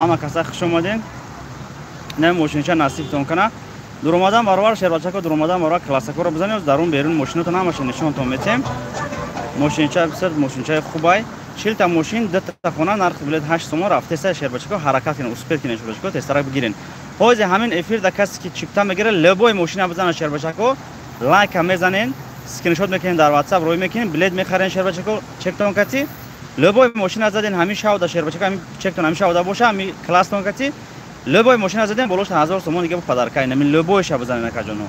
Ama kasa خوش اومدین. نه ماشینچه نصیبتون کنه. در اومدن برابر شهربچه‌ها در اومدن برابر کلاسیکو رو بزنید درون بیرون ماشینتون همش نشونتون میدیم. ماشینچه بسیار ماشینچه خوبه. 40 تا ماشین 2 تا خونه نرخ بلد 8 سوم رفته سه شهربچه‌ها حرکت کنه اسپید کنه شهربچه‌ها تسترک بگیرین. حوزه همین افیر در کسی که چیپتا میگیره لبوی ماشین بزنن شهربچه‌ها لایک میزنین اسکرین شات میکنین در واتساپ روی میکنین بلد میخرین شهربچه‌ها چک تون کتی لبوی ماشین از زدین همیشه او در شهربچه‌ها همین چک تون همیشه او باشه همین کلاس تون کتی لبوی ماشین از زدین بولوش 1000 سوم دیگه پدرکای نمی لبویش بزنین کجانو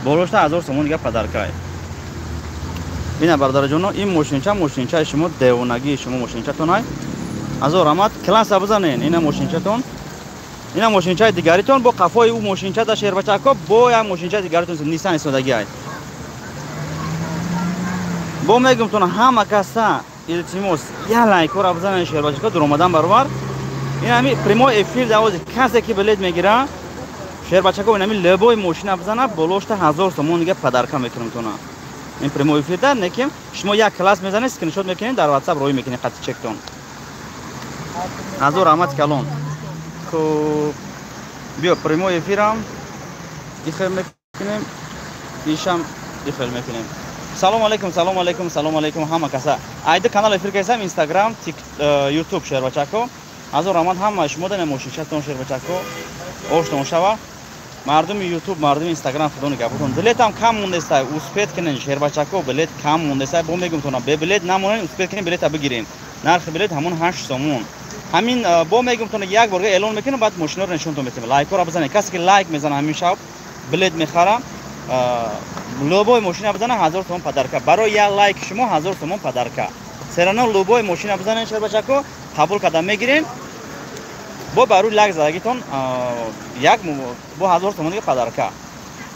بولوش 1000 سوم دیگه پدرکای اینا برادر جونو این ماشینچه شما دیوونگی شما ماشینچه تون های از رحمت کلاس بزنین اینا ماشینچه تون اینا ماشینچه دیگریتون با قفای او ماشینچه در شهربچه‌ها با یا ماشینچه دیگریتون نیسان استفاده ای با میگم تون همه کسا التماس یا لایک رو بزنین شهربچه‌ها در اومدن برابر این همی پریمو افیر داوز کسی که بلد میگیره شهربچه‌ها این همی لبوی ماشین بزنه بولوش 1000 سوم دیگه پدرکا میکنم تون این پریمو افیر در نکیم شما یک کلاس میزنید اسکرین شات میکنید در واتساپ روی میکنید قطع چک تون از رحمت کلون کو بیا پریمو افیرم ایخل میکنیم ایشم ایخل میکنیم سلام علیکم همه کسا ایده کانال افیر کیسم اینستاگرام یوتیوب شهربچه‌ها از رحمت هم شما در ماشینچه تون شهربچه‌ها اوشتون شوا مردم یوتیوب مردم اینستاگرام خودون گپتون بلیت هم کم مونده است اسپید کنین شهربچه‌ها بلیت کم مونده است با میگم تون به بلیت نمونین اسپید کنین بلیت بگیرین نرخ بلیت همون 8 سومون همین با میگم تون یک بار اعلان میکنم بعد ماشین رو نشونتون میدم لایک رو بزنید کسی که لایک میزنه همیشه بلیت میخره لوبوی ماشین بزنه 1000 تومان پدرکا برای یک لایک شما 1000 تومان پدرکا سرنا لوبوی ماشین بزنین شهربچه‌ها قبول کردن میگیرین با برای لایک زدگیتون یک با 1000 تومان دیگه پدرکا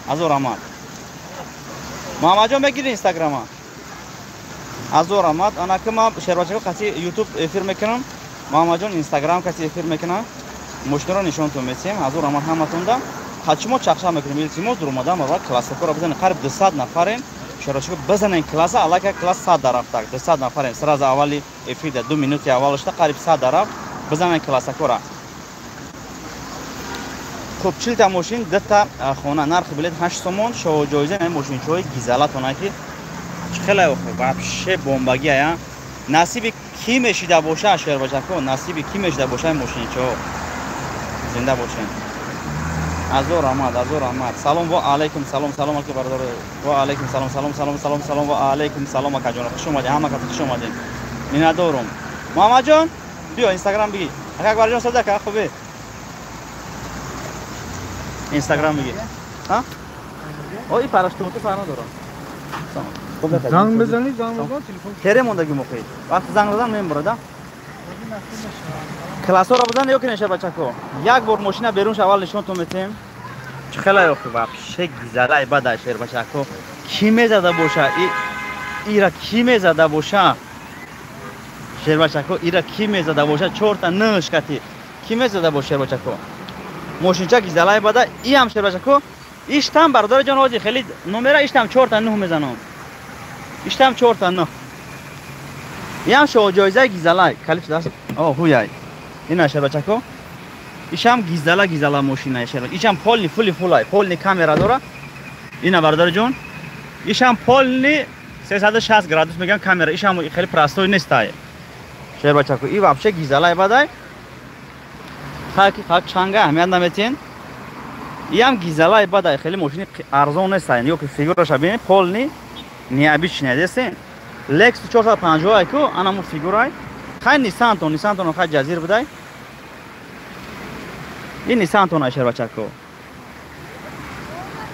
از رحمت محمد جان بگیرین اینستاگرام از رحمت انا که ما شهربچه‌ها کسی یوتیوب افیر میکنم محمد جان اینستاگرام کسی افیر میکنه ماشین رو نشونتون میدیم از رحمت همتون دا حتما چخشا میکنیم التماس در اومدن و کلاسیکو رو بزنین قریب 200 نفرین شهربچه‌ها بزنین کلاس الک کلاس 100 درفت 200 نفرین سر از اولی افیر 2 منوت اولش تا قریب 100 درفت بزنین کلاسیکو را خب 40 تا ماشین 2 تا خونه نرخ بلیت 8 تومان شو جایزه این ماشینچوی گیزالاتونه که خیلی خوب واپشه بمبگی ها نصیب کی میشیده باشه شهربچه‌ها نصیب کی میشیده باشه ماشینچو زنده باشین از رحمت سلام و علیکم سلام که برادر و علیکم سلام و علیکم سلام که جان خوش اومدید همه خوش اومدین مینا دورم محمد جان بیا اینستاگرام بگی اگه برای جان صدا خوبه اینستاگرام بگی ها اوی پرستو تو فانا دارم زنگ بزنید زنگ بزن تلفن خیره موندگی موقعی وقت زنگ بزن میم برادا کلاس رو بزن یا کنه شهربچه‌ها یک بار ماشین بیرون اول نشونتون میدیم خیلی خوب واپشه گیزاله بعد شهربچه‌ها کی میزده باشه ایرا کی میزده باشه شهربچه‌ها ایرا کی میزده باشه 4 تا نش کتی کی میزده باشه شهربچه‌ها ماشینچه گیزاله بعد ای هم شهربچه‌ها ایشتم برادر جان حاجی خیلی نمره ایشتم 4 تا 9 میزنم ایشتم 4 تا 9 یام شو جایزه گیزاله کلیش دست هویای این شهربچه‌ها ایشم گیزاله ماشینه شهر ایشم پولنی فولای پولنی کامera داره اینا برادر جون ایشم پولنی 360 گرادوس میگن کامera ایشم خیلی پراستوی نیستای شهربچه‌ها ای واپشه گیزاله بعد خاک چانگا همیان نمیتین یام گیزاله بعد خیلی ماشین ارزون نیستای یو که فیگورش ببینید پولنی نیابیش ندیسین لکس 450 کو انامو فیگورای خیلی نیسان تون خیلی جزیر بدای این نیسان تون شهربچه‌ها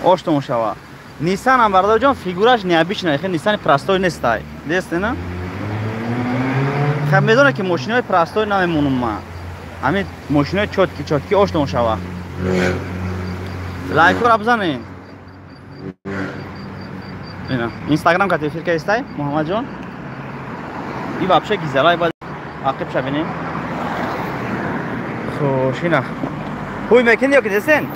اوشتون شوا نیسان هم برادر جان فیگورش نیابیش نه خیلی نیسان پراستوی نیستای دیست نه خب میدونه که ماشینای پراستوی نمیمونم ما همین ماشینای چوتکی اوشتون شوا لایک رو بزنین اینا اینستاگرام کا تفسیر که استای محمد جان ای واپشه گیزالای بعد عاقب شبینیم خوشینا هوی میکنی یا که دستن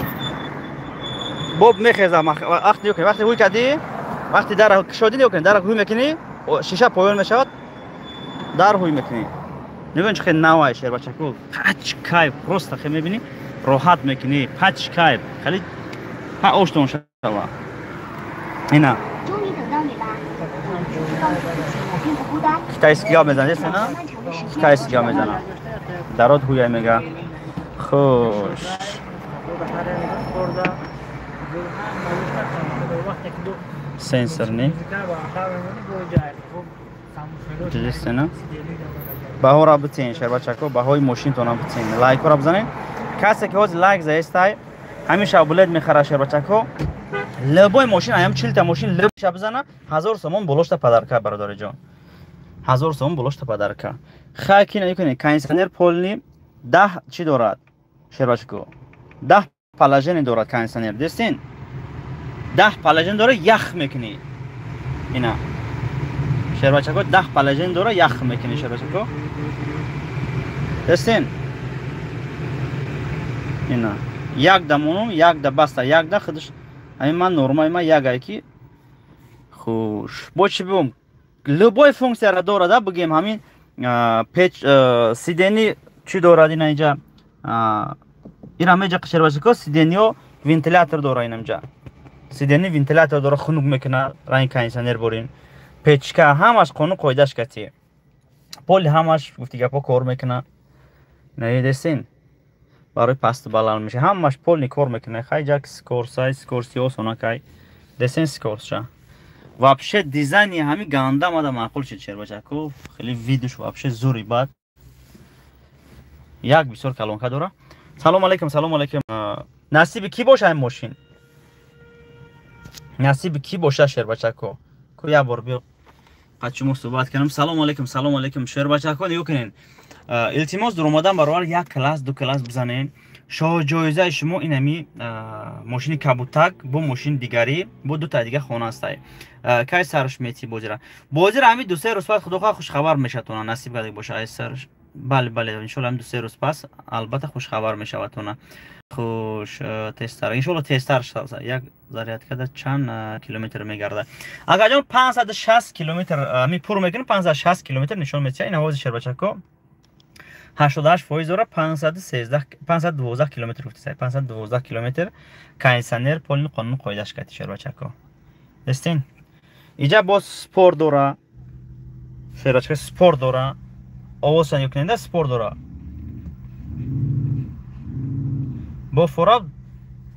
بوب میخزه وقتی که وقتی هوی کردی وقتی در شدی یا که در هوی میکنی شیشه پایان میشود در هوی میکنی نگاه چه نوای شیر بچه کو پچ کای پروست خیلی میبینی راحت میکنی پچ کای خیلی ها اوشتون شوا اینا 终于等到你啦！我只是告诉自己我并不孤单。 کتایسکیا میزنه نه 漫长的时间， کتایسکیا میزنه درات هویا میگه خوش سنسور نی جلسه نه بها را بتین شهر بچه کو بهای ماشین تو هم بتین لایک را بزنین کسی که از لایک زایستای همیشه بولد میخره شهر بچه کو لبای ماشین ایم 40 تا ماشین لبش بزنه 1000 سومون بلوشت پدرکا برادر جان 1000 سومون بلوشت پدرکا خاکی نکنه کانسنر پولنی 10 چی دارد شهر بچه کو 10 پلاژن دارد کانسنر دستین 10 پلاژن داره یخ میکنی اینا شهر بچه کو 10 پلاژن داره یخ میکنی شهر بچه کو دستین اینا یک دمونم یک د بسته یک د خودش همین من نورمال ما یک ایکی خوش با چی بگم لبای فونکسیا را داره بگیم همین پیچ سیدنی چی داره این اینجا این همه جا قشر باشه که سیدنی و ونتیلاتور داره این اینجا سیدنی ونتیلاتور داره خنک میکنه رنگ کانسنر برین پیچکا همش خنک قایدش کتی پول همش گفتی گپا کار میکنه نه دستین برای پست بالان میشه همش پول کار میکنه خیلی جک سکورسای سکورسیو سوناکای دستین سکورسا вообще дизайни ҳами ганда мада маъқул шид шербачаку хеле видеош вообще зури бад як бисёр калонка дора салому алайкум насиби ки боша ин мошин насиби ки боша шербачаку ку я бор биё қачумо суҳбат кардам салому алайкум шербачаку нигоҳ кунед илтимос дуромадан баробар як класс ду класс бизанед шоҳ-ҷоизаи шумо инами мошини кабутак бо мошини дигари бо дута дига хона астай кай сарш мети бозира ҳами ду-се рӯз пас худохоҳ хушхабар мешаватона насиб карда боша ай сарш бале иншолла ҳами ду-се рӯз пас албатта хушхабар мешаватона хуш тестар иншолла тестар як зарядкада чанд километр мегарда агар ҷон 560 километр ҳами пур мекунем 560 километр нишон метиҳа ин ҳавози шербачако 88% дора 512 километр гуфтисай 512 километр кайсанер полни қонун қоидаш кати шербачако дестин иҷа бо спорт дора шербачако спорт дора овосан юкненда спорт дора бо фора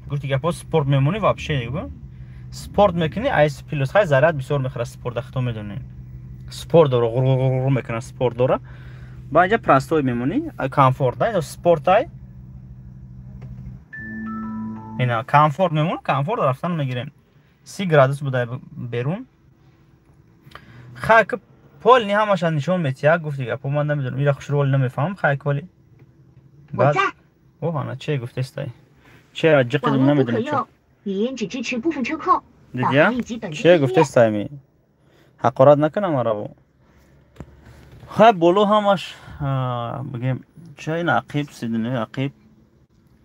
гуфти гапо спорт мемонӣ вообще нигӯ спорт мекунӣ айс плюс хай заряд бисёр мехӯрад спорта хто медонӣ спорт дора гур мекунад спорт дора ба инҷа простой мемонӣ комфорт спортай ина комфорт мемонӣ комфорт рафтан мегирем 30 градус будай берун хак полни ҳамаша нишон метиҳа гуфти гапо ман намедонам ира хушроли намефаҳмам хай коли баъд оҳана че гуфтестай чера ҷиқидум намедонам чо дидия че гуфтестай ми ҳақорат накунам мараво хай боло ҳамаш бигем чай нақиб сидини ақиб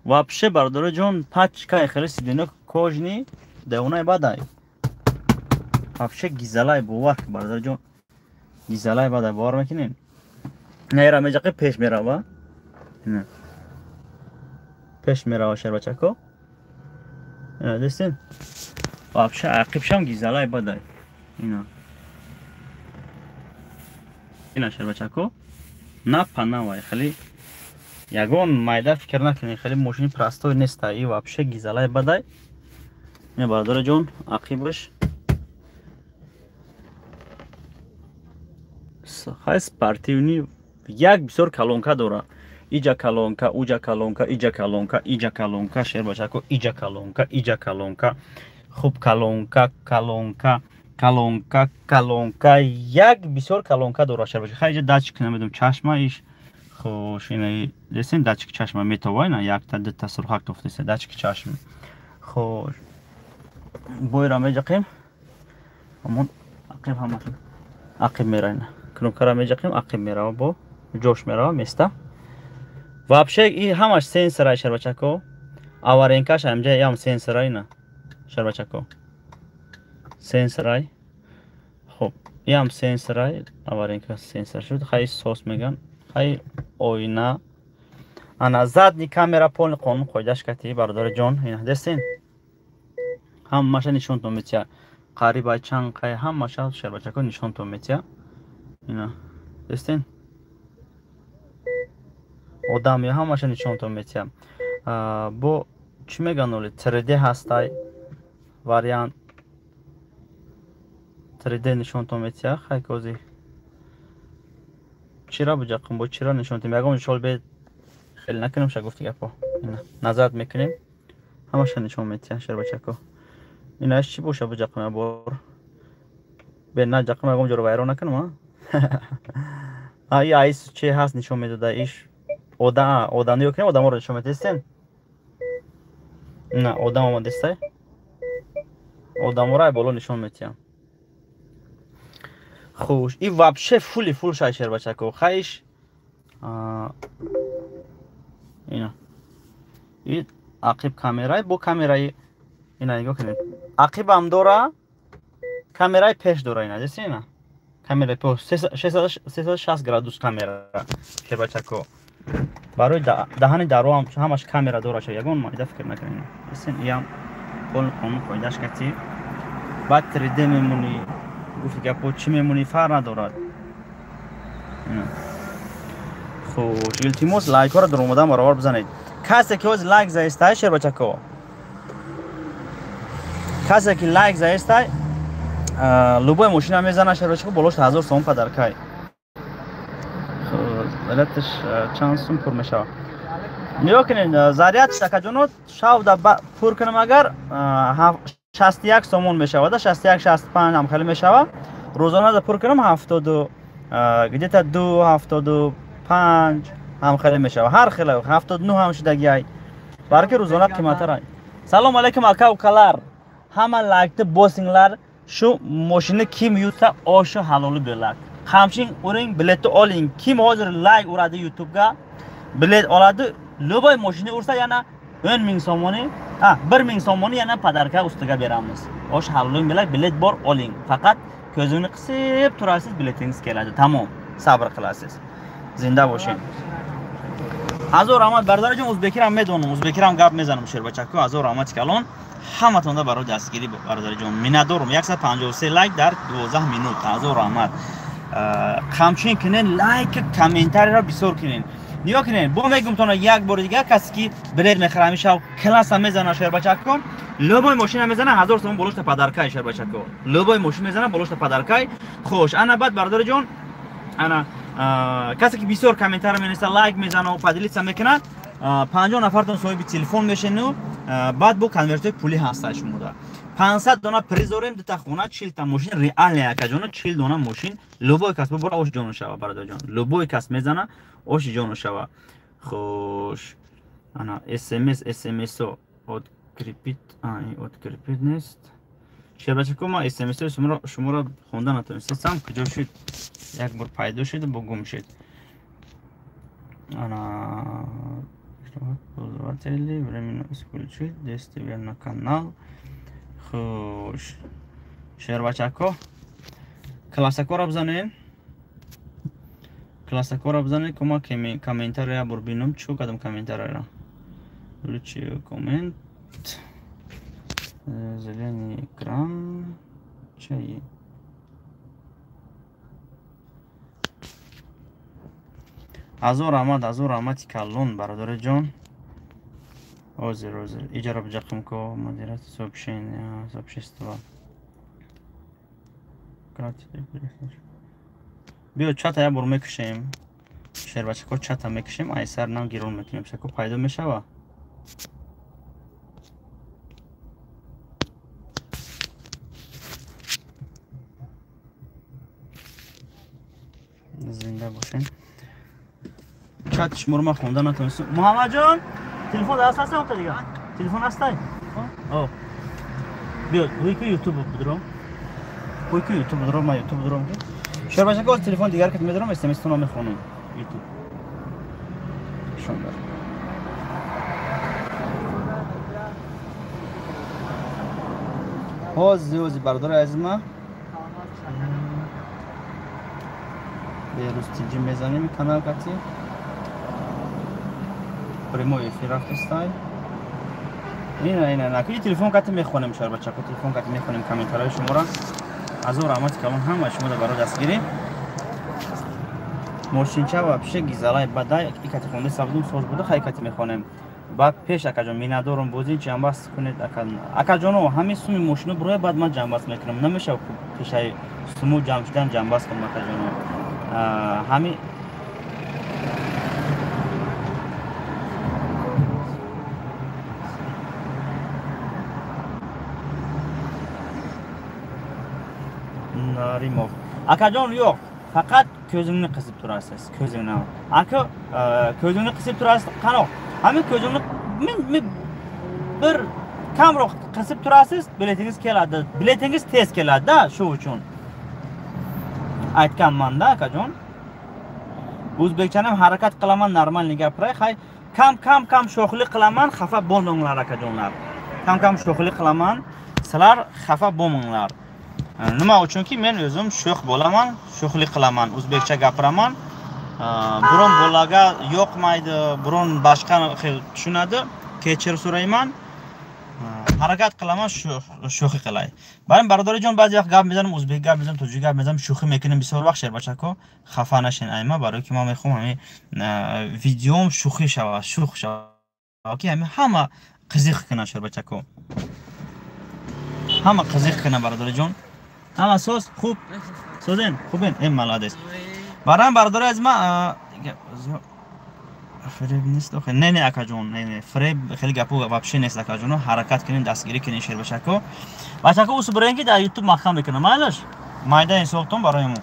вообще бардора ҷон пачкай хеле сидини кожни девонай бадай вообще гизалай бовар бардора ҷон гизалай бадай бовар мекунем наера меҷақи пеш мерава ина пеш мерава шербачако ина дестин вообще ақибшам гизалай бадай ина ина шербачако на панавай хеле ягон майда фикр накунед хеле мошини простой неста и вообще гизалай бадай ин бардора ҷон ақибаш хай спортивни як бисёр калонка дора иҷа калонка уҷа калонка иҷа калонка иҷа калонка шербачако иҷа калонка иҷа калонка хуб калонка калонка калонка калонка як бисёр калонка дора шербачако хай иҷа датчик намедум чашма иш خوش اینه دستین دچک چشم میتوای نه یک تا دو تا سرخک توفتیسه دچک چشم خوش بوی را میجقیم همون عقیب همون عقیب میره نه کنم کرا میجقیم عقیب میره با جوش میره میسته вообще این همش سنسورای شربچکو آورینکاش همجا یام سنسورای نه شربچکو سنسورای خوب یام سنسورای آورینکاش سنسور شد خیلی سوس میگن خیلی آینه انا задний камера полный قانون قاعدهش کتی برادر جان اینا دستین هم ماشه نشون تو میتیا قریبا چند قای هم ماشه شهر بچه ها نشون تو میتیا اینا دستین آدمی هم ماشه نشون تو میتیا بو چی میگن اولی 3D هستای واریانت 3D نشون تو میتیا خیلی کوزی چرا بجاقم با چرا نشون تو میگم شال به خیلی نکنیم شگفتی گپا اینا نظرت میکنیم همش نشون میتیا شهر بچه ها اینا چی باشه بجاقم بار به نه جاقم میگم جلو وایرو نکنم ای ایس چی هست نشون میداده ایش آدم نیو کنیم آدم رو نشون میدستین نه آدم آمده است آدم رو بالا نشون میتیم خوش این وابشه فول شاید بچه کو خیش اینا این عقب کامرای با کامرای اینا نگاه کنید عقب هم داره کامرای پیش داره اینا دستین نه کامرای پیش 360 گرادوس کامرا شاید بچه کو برای دهان درو هم همش کامرا داره شاید یگون ما فکر نکنین دستین ایام کل قانون قاعدهش کتی بعد 3D میمونی گفتی که پو چی میمونی فرق ندارد خوش التماس لایک ها رو در اومدن برابر بزنید کسی که از لایک زایسته شیر بچه کو کسی که لایک زایسته لوبای ماشین هم میزنه شیر بچه کو بلوشت 1000 سوم پدرکای ولتش چند سوم پر میشه نیا کنین زاریات شکا جونو شاو دا پر کنم اگر 61 سومون میشه و 61 65 هم خیلی میشه روزانه دا پر کنم 72 گدیتا 2 75 هم خیلی میشه هر خیلی 79 هم شدگی برای که روزانه قیمت رای سلام علیکم اکا و کلار همه لایکت بوسینگلر شو ماشین کیم یوتا آشو حلالو بلک همچین اورین بلیت آلین کیم حاضر لایک اوراده یوتیوب گا بلیت آلاده لوبای ماشین اورسا یا نه 1000 سومونی 1000 سومونی یا نه پدرکا استگا بیرامز آش حلالو بلک بلیت بار آلین فقط көзіңні қысып тұрасыз білетіңіз келеді тамам сабыр қыласыз زنده باشین азор рамат бардор ҷон ӯзбекирам медонам ӯзбекирам гап мезанам шербачаку азор рамат калон ҳаматонда барои дастгирӣ бардор ҷон миннатдорам 153 лайк дар 12 минут азор рамат қамчин кунен лайк комментариро бисёр кунен нигоҳ кунен бо мегумтона як бори дигар касе ки билет мехара мешав класса мезана шербачаку лобой машина мезана 1000 сом болошта падаркай шербачаку лобой машина мезана болошта падаркай хош ана бад бардор ҷон ана کسی که بسیار کامنتار می‌نویسه لایک میزنه و پادلیت میکنه 50 نفرتون صاحب تلفن میشن و بعد با کنورتر پولی هستش مودا 500 دانه پریز داریم تا خونه 40 تا ماشین ریال یک جون 40 دانه ماشین لوبوی کسب برو اوش جون شوا برادر جان لوبوی کسب میزنه اوش جون شوا خوش انا اس ام اس od کریپیت od کریپیت نیست شبکه کوما اس ام اس شما را خوندن نتونستم کجا شد یک بار پیدا شد با گم شد انا بزرگتری بریم اسکول شد دستی بیان کانال خوش شهر بچه‌ها کلاسیکو را بزنین کلاسیکو را بزنین کما کامنتار را ببینم چو کدام کامنتار را لوچی کامنت зеленый экран чай азор амад калон бародар ҷон озер иҷара бҷақим ко модерат сообщества биё чата я бор мекушем шербачако чата мекушем айсар нам гирон мекунем шако пайдо мешава زنده باشین چت شماره ما خوندن نتونستم محمد جان تلفن دست هست اون دیگه تلفن هستی آه بیا وی که یوتیوب بدرم وی که یوتیوب بدرم ما یوتیوب بدرم شهر باشه که تلفن دیگر که میدرم اس ام اس تو میخونم یوتیوب شوندر هوز برادر از ما بیروز تیجی میزنیم کانال کتی پریمو افیر رفتستای نه که تلفن کتی میخونیم شهر بچه که تلفن کتی میخونیم کامنتارهای شما را از اون رحمت کلان همه شما را برای دستگیری ماشینچه و پیش گیزالای بدای ای کتی خونده سبزون سوز بوده خیلی کتی میخونیم بعد پیش اکا جان میندارم بودین جنباس کنید اکا جانو همین سومی ماشینو بروی بعد من جنباس میکنم نمیشه پیشای سومو جمع شدن جنباس کنم اکا جانو همین ناریمو اکا جان yok faqat ko'zingni qisib turasiz ko'zingni aka ko'zingni qisib turasiz qanoq hamma ko'zingni bir kamroq qisib turasiz biletingiz keladi biletingiz tez keladi-da shu uchun aytganman-da akajon o'zbekchani ham harakat qilaman normalni gapiray hay kam sho'xlik qilaman xafa bo'lmanglar akajonlar kam sho'xlik qilaman sizlar xafa bo'lmanglar nima uchunki men o'zim sho'x bo'laman sho'xlik qilaman o'zbekcha gapiraman biron bolaga yoqmaydi biron boshqa xil tushunadi kechir so'rayman harakat qilaman sho'xi qilay baribir baradorjon ba'zi vaqt gap میزنم o'zbek gap میزنم توجی gap میزنم sho'xi میکنم بسیار وقت شهر بچه‌ها خفه نشین ایما برای که ما میخوام همین ویدیوم شوخی شود شوخ شود که همه قزیق کنن شهر بچه‌ها همه قزیق کنن برادرجون همه سوز خوب سوزن خوبین این ملادست برام برادر از ما فریب نیست آخه نه اکا جون نه فریب خیلی گپو واپسی نیست اکا جون حرکت کنین دستگیری کنین شهر بچه‌ها اوس برنگی در یوتیوب مخام میکنه مالش مایده این صحبتون برایم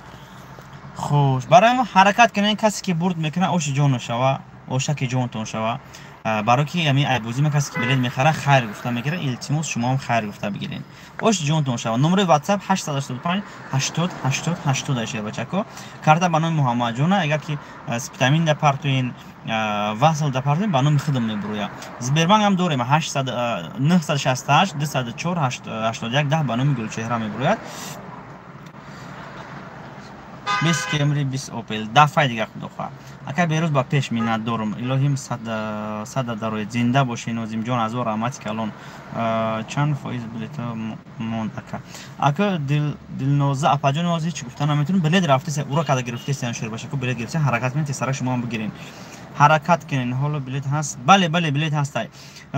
خوش برایم حرکت کنین کسی که برد میکنه اوش جون شوا اوشا که جونتون شوا برای که همین ایبوزی کسی که بلیط میخره خیر گفته میگیره التماس شما هم خیر گفته بگیرین اوش جونتون شوا نمره واتساپ 885 80 80 80 داشته بچه‌ها کارت بانوی محمد جون اگر که ویتامین دپارتوین واسل دپارتوین بانوی خدمت میبرویا زبربانگ هم دوریم 800 968 204 81 10 بانوی گلچهره میبروید 20 کمری 20 اوپل دفعه دیگه خدا اگر بیروز با پیش می‌ناد دارم الهیم صد دروی زنده باشین و زیم جان از او رحمت کلون چند فایز بلیت موند اگر دلنوزه اپاجون نوازی چی گفتن نمیتونم بلیت رفته سه اورا کدا گرفته سه شهر باشه که بلیت گرفته حرکت کنین تسرا شما هم بگیرین حرکت کنین حالا بلیت هست بله بلیت هستای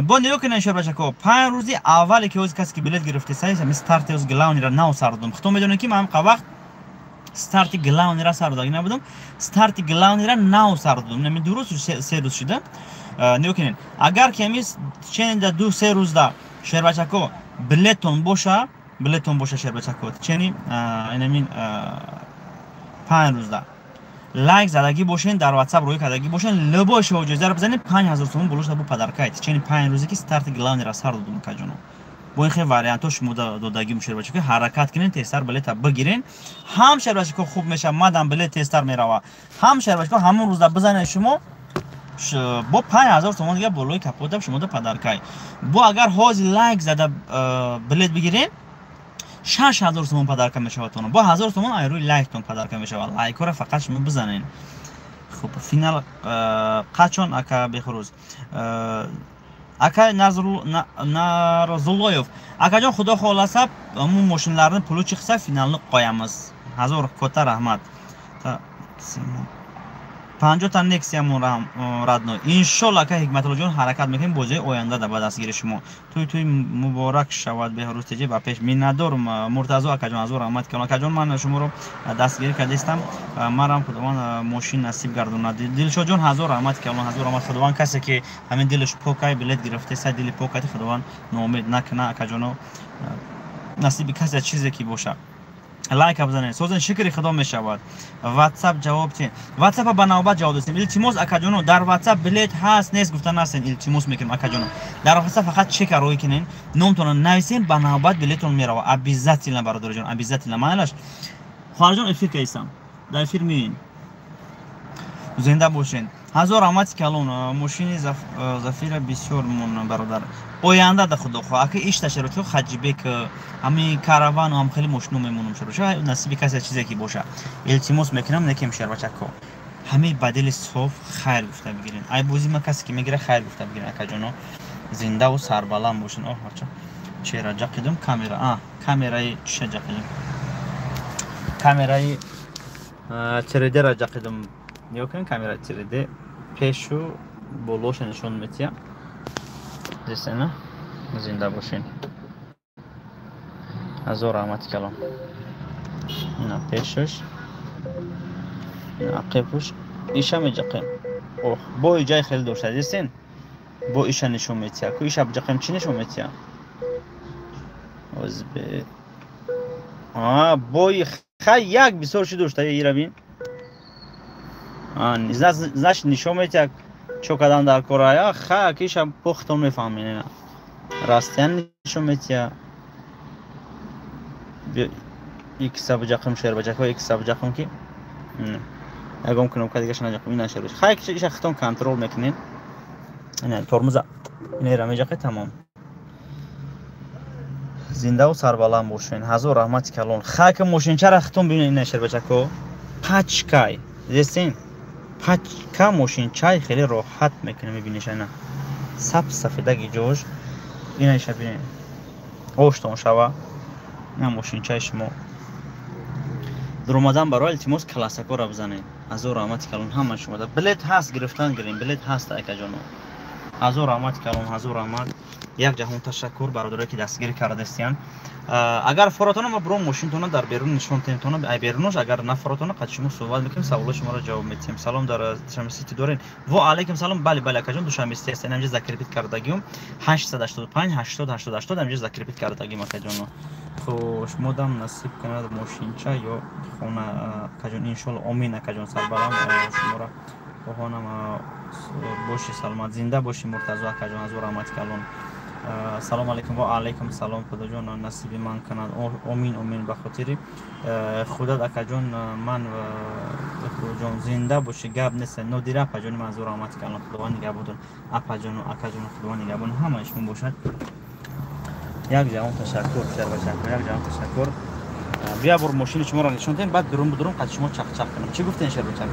با نیو کنین شهر باشه که 5 روزی اولی که از کسی که بلیت گرفته سه می استارت از گلاونی را نو سردم خودم میدونم که من وقت استارت گلاونی را سرداگی نبودم استارت گلاونی را نو سردم نمی درست سه روز شده نیو کنین اگر کمی چند دو سه روز دا شهر باشه که بلیتون باشه شهر باشه که چنین اینمین 5 روز دا لایک زدگی باشین در واتساپ روی کدگی باشین لباش و اجازه رو بزنید 5000 تومان بلوش دبو پدرکایت چنین 5 روزی که استارت گلاونی را سردم کجونو با این خیلی واریانتاش دادگی میشه بچه که حرکت کنین تستر بلیت بگیرین هم شهر بچه که خوب میشه مادام بلیت تستر میروه هم شهر بچه که همون روز بزنید شما با 5000 تومان دیگه بالای کپوت شما دو پدرکای با اگر حاضر لایک زده بلیت بگیرین 6000 تومان پدرکا میشه تون با 1000 تومان ایروی لایک تون پدرکا میشه لایک رو فقط شما بزنین خب فینال قاچون اکا بخروز اکا نارزولویف اکا جان خدا خالصه همون ماشینلارنی پولو چیقسا فینالنی قویمز 1000 کوتا رحمت تا 50 تا نکسیمون ردنو انشالله که حکمت الله جان حرکت میکنیم بازی آینده در دستگیری شما توی مبارک شود به روز تیجی با پیش میندارم مرتضی اکا جان از رحمت کنم اکا جان من شما رو دستگیری کردم مرام خداوند ماشین نصیب گردونه دلشو جان هزار رحمت کنم هزار رحمت خداوند کسی که همین دلش پوکای بلیت گرفته سه دل پوکای خداوند ناامید نکنه اکا جانو نصیب کسی چیزی که باشه لایک بزنید سوزن شکری خدا میشود واتساپ جواب چین واتساپ با نوبت جواب دادیم التماس اکا جانو در واتساپ بلیت هست نیست گفتن هستین التماس میکنم اکا جانو در واتساپ فقط چک روی کنین نامتون نویسین با نوبت بلیتون میره ابیزت الله برادر جان ابیزت الله مالش خارجون افیر کیسم در افیر میین زنده باشین 1000 آمد کلون ماشین زفیر بسیار مون برادر آینده ده خدا خو اگه ایش تشر تو خجیبه که همین کاروان هم خیلی مشنو میمونم شروع شه نصیب کسی چیزی که باشه التماس میکنم نکیم شهر بچه کو همه بدل صاف خیر گفته بگیرین ای بوزی ما کسی که میگیره خیر گفته بگیرین اکا جانو زنده و سربلند باشین اوه بچه چرا جاکیدم کامera کامرای چه جاکیدم کامرای 3D را جاکیدم نیوکن کامera 3D پیشو بولوش نشون میتیا دیسنا زنده باشین 1000 آمد کلام اینا پیشش عقبش ایشا میجاقیم اوه با ایجای خیلی دور شده دیسین با ایشا نشون میتیا که ایشا بجاقیم چی نشون میتیا وزبه بای خیلی یک بسیار شده داشته ایرا بین زنش نشون میتیا چو کدام در کرایا خیلی که ایشا پختون میفهمین اینا راستیان نشون میتیا یک سب جاقیم شهر بجاق و یک سب جاقیم که اگه ممکنه که دیگه شنجاقیم اینا شهر بشه خیلی که ایشا خطون کنترول میکنین اینا ترمزه اینا ایرا میجاقه تمام زنده و سربلند باشین 1000 رحمت کلون خاک ماشین چرا خطون ببینین نشر بچکو پچکای دیدین پچکا ماشین چای خیلی راحت میکنه میبینیش اینا سب سفیدگی جوش اینا ایش ببینین اوشتون شوا اینا ماشین چای شما در اومدن برای التماس کلاسیکو را بزنین 1000 رحمت کلون همه شما ده بلیت هست گرفتن گرین بلیت هست اکا جانو 1000 رحمت کلون 1000 رحمت یک جهان تشکر برادرایی که دستگیری کرده استین اگر فراتون ما برو ماشینتون در بیرون نشون تون ای بیرونش اگر نه فراتون قد شما صحبت میکنیم سوال شما را جواب میدیم سلام در شمسیتی دارین و علیکم سلام بله بله کجون دوشنبه است اینجا ذکر پیت کردگیم 885 80 80 80 اینجا ذکر پیت کردگیم کجون خوش مودم نصیب کنه ماشینچا یا خونه کجون ان شاء الله امین کجون سربلند شما را بخونم باشی سلامت زنده باشی مرتضی کجون 1000 رحمت کلون سلام علیکم و علیکم سلام خدا جان نصیب من کند امین امین به خاطر خودت اکا جان من خدا جان زنده باشی گپ نیست نودیره اپا جان من 1000 رحمت کلون خدا نگه بودن اپا جان و اکا جان خدا نگه بودن همه ایشون باشد یک جوان تشکر شهر بچه یک جوان تشکر بیا بر ماشین شما را نشون دیم بعد درون بدرون قد شما چق چق کنم چی گفتین شهر بچه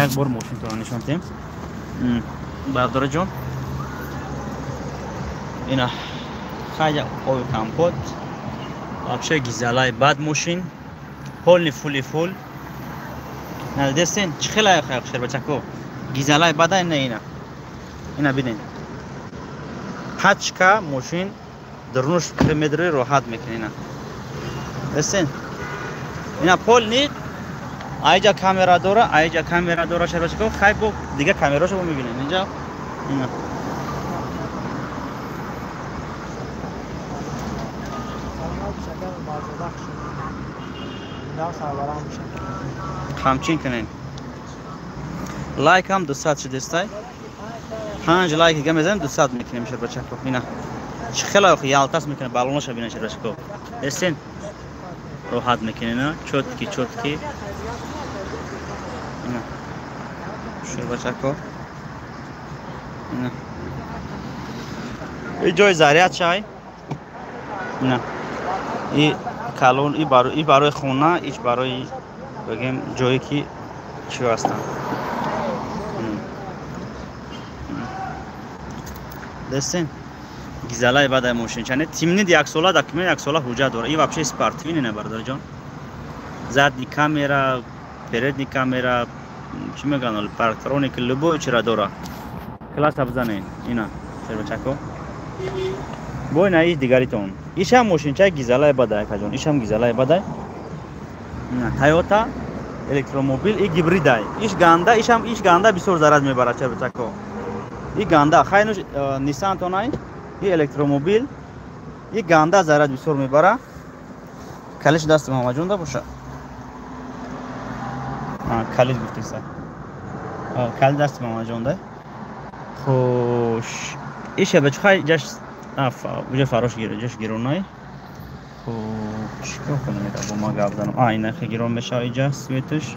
یک بار ماشین تو را نشون دیم برادر جان اینا خیلی آوی کمپوت آبشه گیزالای بد ماشین پول فولی فول نه دستین چه خیلی خیلی شهر بچه کو گیزالای بد نه اینا بینین پچکا ماشین درونش کیلومتری راحت میکنه اینا دستین اینا پول نی اینجا کامera داره اینجا کامera داره شهر بچه کو خیلی دیگه کامراشو میبینین اینجا اینا همچین کنین لایک هم 200 شده استای 5 لایک دیگه میزنیم 200 میکنیم شهر بچه کو اینا چه خیلی آخه یالتاس میکنه بالونش ببینن شهر بچه کو دستین راحت میکنین چوتکی چوتکی اینا شهر بچه کو اینا این جای زریعت چای نه این کالون این برای خونه ایش برای بگیم جایی که چی هستن دستین گیزالای بعد ماشین چنه تیمنی یک ساله دکمه یک ساله حجت داره این واپشه اسپارتوینی نه برادر جان زدی کامera پردی کامera چی میگن پارکترونیک لبو چرا داره کلاس ابزنه اینا چرا چکو بوی نه ایش دیگری تون ایش هم ماشین چای گیزالای بعد کجون ایش هم گیزالای بعد نه تویوتا الکتروموبیل ای گیبرید ایش گاندا ایش گاندا بسیار ضرر میبره چرا چکو این گاندا خیلی نیسان تو نه این الکتروموبیل این گاندا ضرر بسیار میبره کلیش دست ما جون ده باشه کلیش گفتی سر کل دست ما جون ده خوش ایشه بچه خیلی جش بجا فراش گیره جش گیرونای خوش چیکار کنم با ما گفت دارم اینه خیلی گیرون بشه اینجا سویتش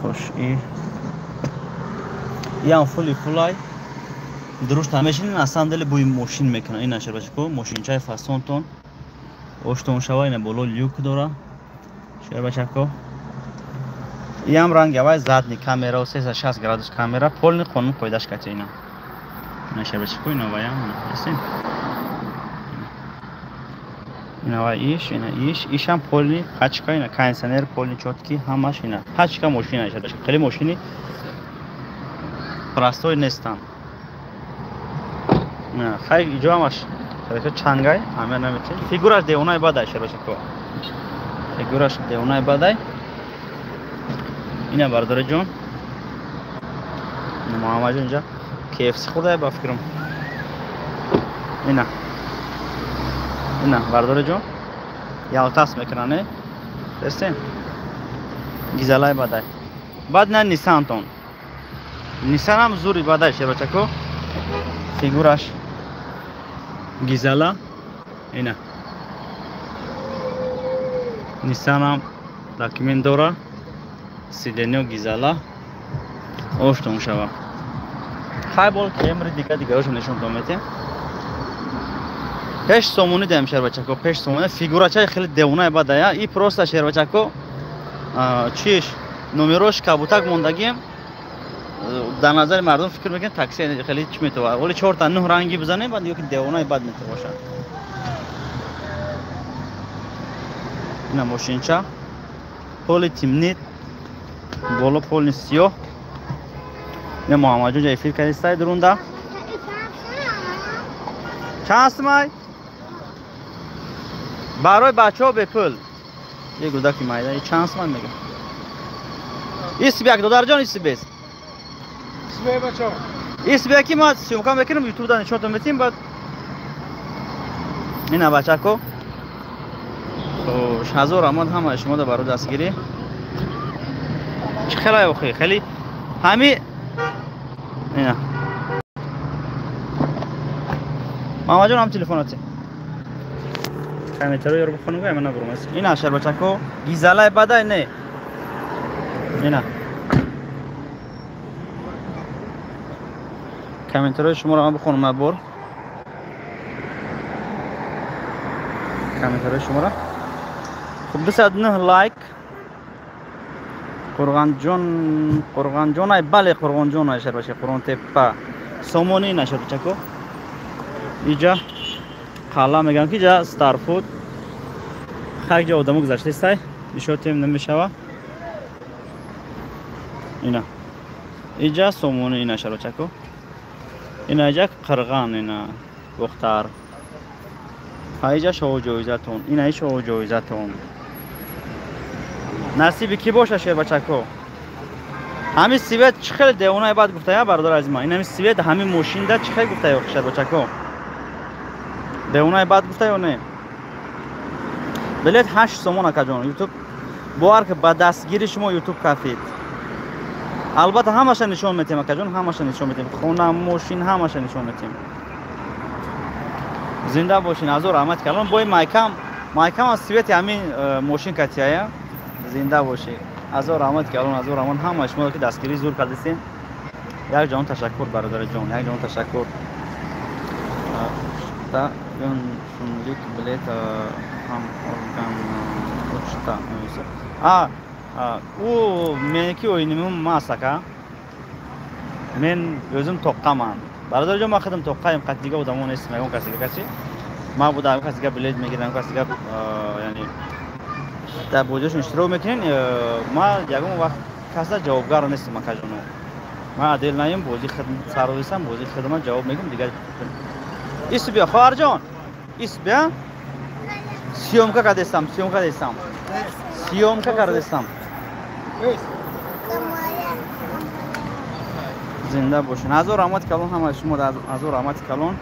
خوش ای هم فولای درست همیشین اصلا دل بوی ماشین میکنه این نشه باشه کو ماشین چای فاستون تون اوشتون شوا اینه بالا لیوک داره شیر باشه کو ای هم رنگ اوای زدنی کامرا و 360 گرادوس کامرا پولنی قانون قایدش کچه اینا نشه باشه کو اینا وای هم هستین اینا وای ایش هم پولنی هچکا اینا کانسنر پولنی چوتکی همش اینا هچکا ماشین نشه باشه خیلی ماشینی پراستوی نیستن نه خیلی اینجا همش خیلی چنگای همه نمیتونی فیگورش دیونای بادای شده باشه که فیگورش دیونای بادای اینه برداره جون اینه محمد اینجا KFC خورده با فکرم اینه برداره جون یالتاس میکننه درستین گیزالای بادای بعد نه نیسان تون نیسان هم زوری بادای شده باشه که فیگورش گیزالا اینا نیسان هم داکیمنت داره سیدنیو گیزالا اوشتون شوا خیلی بول کمری دیگه روش نشون دومتیم پیش سومونی دیم شهر بچه کو پیش سومونی فیگورا چای خیلی دیونه بادایا ای پروستا شهر بچه کو چیش نومیروش کابوتاک موندگیم در نظر مردم فکر میکنن تاکسی خیلی چی میتونه ولی 4 تا 9 رنگی بزنه بعد یکی دیوانه بعد میتونه باشه اینا ماشینچا پول تیمنیت بالا پول نیستیو نه محمد جون جای فیل کردی دروندا چند مای برای بچه‌ها به پول یه گوداکی مایده چند مای میگه ایست بیاک دو جان ایست بیست اسمه بچه ها ایست بیاکی ما سیمکان بکنم یوتیوب دا نشون میتیم بعد اینا بچه کو خوش هزار آمد همه شما دا برای دستگیری خیلی خیلی همی اینا ماما جون هم تلفناته کامیتر رو یارو بخونم گایم نبرم است اینا شهر بچه کو گیزالای بدای نه اینا کامنت‌های شما رو من بخونم مبر کامنت‌های شما رو خب 209 لایک قرغان جون ای بله قرغان جون ای شهر باشه قرغان تپا سومونی نشد چکو اینجا خالا میگم که اینجا ستار فود خیلی جا آدمو گذاشته است بیشتریم نمیشه اینا اینجا سومونی اینا شهر چکو اینا اینجا قرغان اینا بختار اینجا شو جویزتون اینا شو جویزتون نصیبی کی باشه شهر بچه کو همین سویت چخیل دیونه بعد گفته یا برادر از ما این همین سویت همین ماشین ده چخیل گفته یا شهر بچه کو دیونه بعد گفته یا نه بلیت 8 سومون اکا جان یوتیوب بوار که با دستگیری شما یوتیوب کافید البته همش نشون میتیم اکا جان همش نشون میتیم خونه ماشین همش نشون میتیم زنده باشین از رحمت کردن با مایکم از سویت همین ماشین کتیه زنده باشی از رحمت کردن از رحمان همه شما که دستگیری زور کردین یک جان تشکر برادر جان یک جان تشکر تا جون شونلیک بلیت هم اورگان اوچتا او من کی oyunum masaka men özüm toqqaman برادر جان ما خدم توقعیم قد دیگه بودم اون اسم اون کسی ما بودم کسی که بلد میگیرن کسی که یعنی در بودجهش اشتراک میکنین ما یکم وقت کسی جوابگار نیستم مکانجونو ما دل نیم بودی خدمت سرویسم بودی خدمت جواب میگم دیگه ایست بیا خواهر جان ایست بیا سیومکا کردستم سیومکا کردستم زنده باشین از رحمت کلون همه شما از رحمت کلون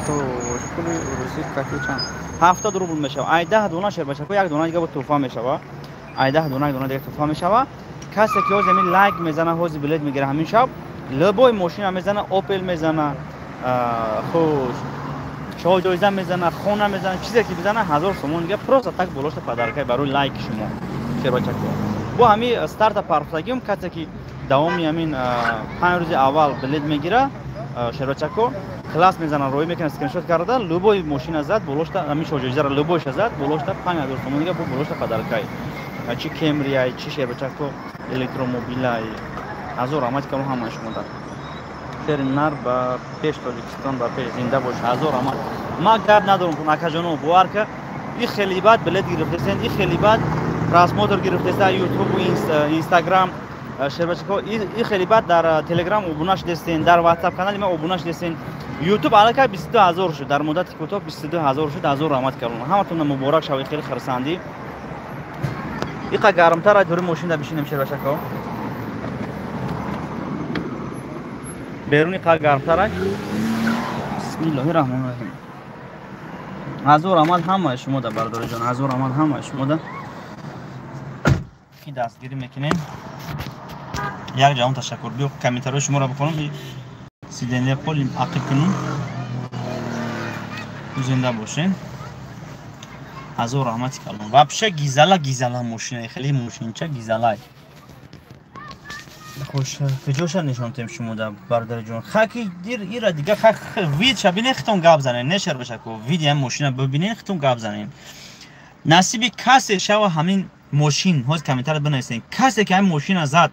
تو شکلی روسی کافی چند 70 روبل میشه ای 10 دونه شهر بچه کو یک دونه دیگه با توفا میشه ای 10 دونه دیگه توفا میشه کسی که زمین لایک میزنه هوز بلد میگیره همین شب لبوی ماشین میزنه اوپل میزنه خوش شو جویزه میزنه خونه میزنه چیزی که بزنه 1000 سومون دیگه پروسه تک بولوشت پدرکای برای لایک شما شهر بچه کو با همین استارت پرفتگیم کسی که دوامی همین 5 روز اول بلیت میگیره شربچکو کلاس میزنن روی میکنن اسکرین شات کرده لوبوی ماشین زد بولوشتا همین شوجه را لوبوش زد بولوشتا 5000 تومان دیگه بو بولوشتا پدرکای چی کمری چی شربچکو الکتروموبیل هزار آمد که همش مونده شهر نر با پیش تاجیکستان با پیش زنده باش هزار آمد ما گرد ندارم تو نکجانو بوار که این خیلی بعد بلیت گرفتن این خیلی بعد پراسموتر گرفتن یوتیوب و اینستاگرام شربچکو این خیلی بعد در تلگرام ابونش دستین در واتساپ کانال ما ابونش دستین یوتیوب علاقه 22000 شد در مدت کوتاه 22000 شد 1000 آمد کردن همتون مبارک شوی خیلی خرساندی ایقا گرمتر دور ماشین دا بشینیم شربچکو بیرونی قا گرمتر بسم الله الرحمن الرحیم 1000 آمد همه شما دا بردار جان 1000 آمد همه شما دا کی دستگیری میکنیم یک جان تشکر بیو کامنتارو شما را بکنم سیدنی قول عقب کنیم زنده باشین 1000 رحمت کردم вообще گیزالا ماشین خیلی ماشین چه گیزالای خوش کجاش نشون تیم شما دا بردار جون خاکی دیر ایرا دیگه خاک وید شبینه ختم گاب زنین نشر بشکو ویدیو ماشین ببینین ختم گاب زنین نصیبی کسی شوا همین ماشین هاز کامنتار بنویسین کسی که همین ماشین زد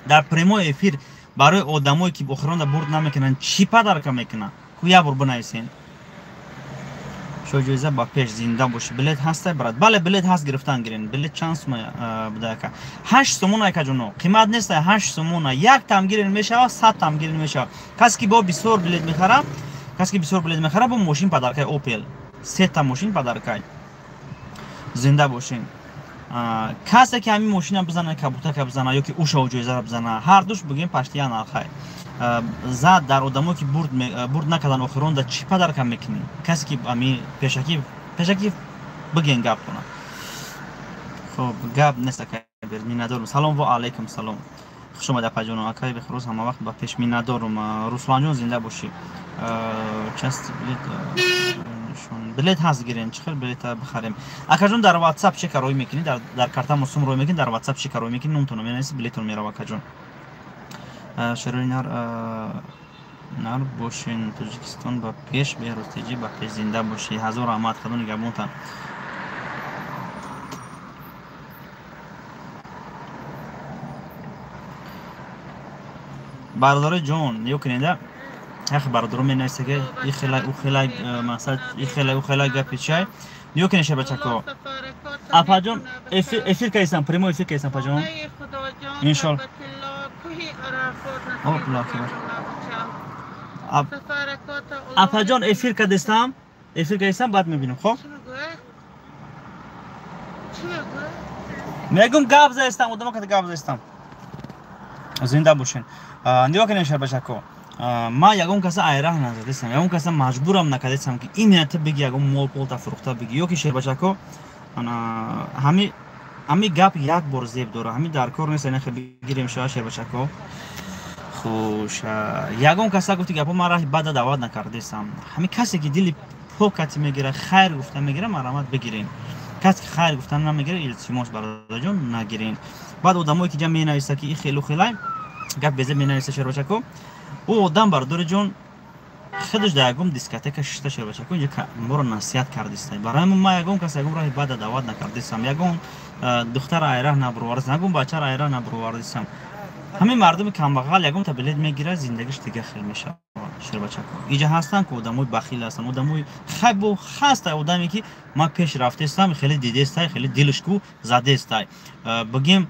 در پریمو افیر برای آدمایی که بخوران دا برد نمیکنن چی پدر که میکنن کویا بر بنویسین شوجویزه با پیش زنده باشه بلیت هسته برات بله بلیت هست گرفتن گیرین بلیت چانس ما بده که 8 سومون ای کجونو قیمت نیست 8 سومون یک تام گیرین میشه 100 تام گیرین میشه کسی که با 20 بلیت میخره کسی که 20 بلیت میخره با ماشین پدرکای اوپل 3 تا ماشین پدرکای زنده باشین کسی که همین ماشین بزنه کبوتر بزنه یا که او شوجویزه بزنه هر دوش بگیم پشتی نرخای زاد در آدمایی که برد نکردن آخرون دا چی پدر کم میکنی کسی که امی پیشکی بگین گپ کنه خب گپ نیست که می ندارم سلام و علیکم سلام خوش اومده پجانو اکای بخروز همه وقت با پیش می ندارم رسولان جون زنده باشی چست بلیت هست گیرین چخیل بلیت بخریم اکا جون در واتساپ چه روی میکنی در کارت مصوم روی میکنی در واتساپ چه روی میکنی نمیتونم یعنی بلیتون میره اکا جون شروع نر باشین تاجیکستان با پیش به رستجی با پیش زنده باشی 1000 رحمت خدون گمونتن برادر جون یو کننده اخ برادر من نشه که این خیلی مثلا این خیلی گپی چای یو کنه شبچکو اپا جون افیر کیسان پریمو افیر کیسان پا جون انشالله او بلاکی اپا جان افیر که دستم افیر که دستم بعد میبینم خب میگم گاب زستم ودم که گاب زستم زنده باشین نیو کنین شر بچکو ما یگون کسا ایران نزدستم یگون کسا مجبورم نکردم که این منت بگی یگون مول پول تا فروخته بگی یو که شر بچکو همی گپ یک بار زیب داره همی در کار نیست اینه بگیریم شر بچکو خوش یگون کسا گفتی گپو ما را بعد دعوت نکردستم همی کسی که دلی پوکت میگیره خیر گفتن میگیره مرامت بگیرین کسی که خیر گفتن نمیگیره التماس برادر جون نگیرین بعد آدمایی که جمع مینویسه که این خیلی گپ بزه مینویسه شر بچکو او آدم برادر جون خودش در یگم دیسکاتک شته شر بچکو اینجا ما رو نصیحت کردیسته برای ما یگم کسی یگم راه بعد دعوت نکردستم یگم دختر ایران نبروارد نگم بچه ایران نبرواردستم همین مردم کمبغل یگم تا بلیت میگیره زندگیش دیگه خیلی میشه شر بچکو اینجا هستن که آدمای بخیل هستن آدمای خیب و خسته آدمی که ما پیش رفتستم خیلی دیده است خیلی دلش کو زده است بگیم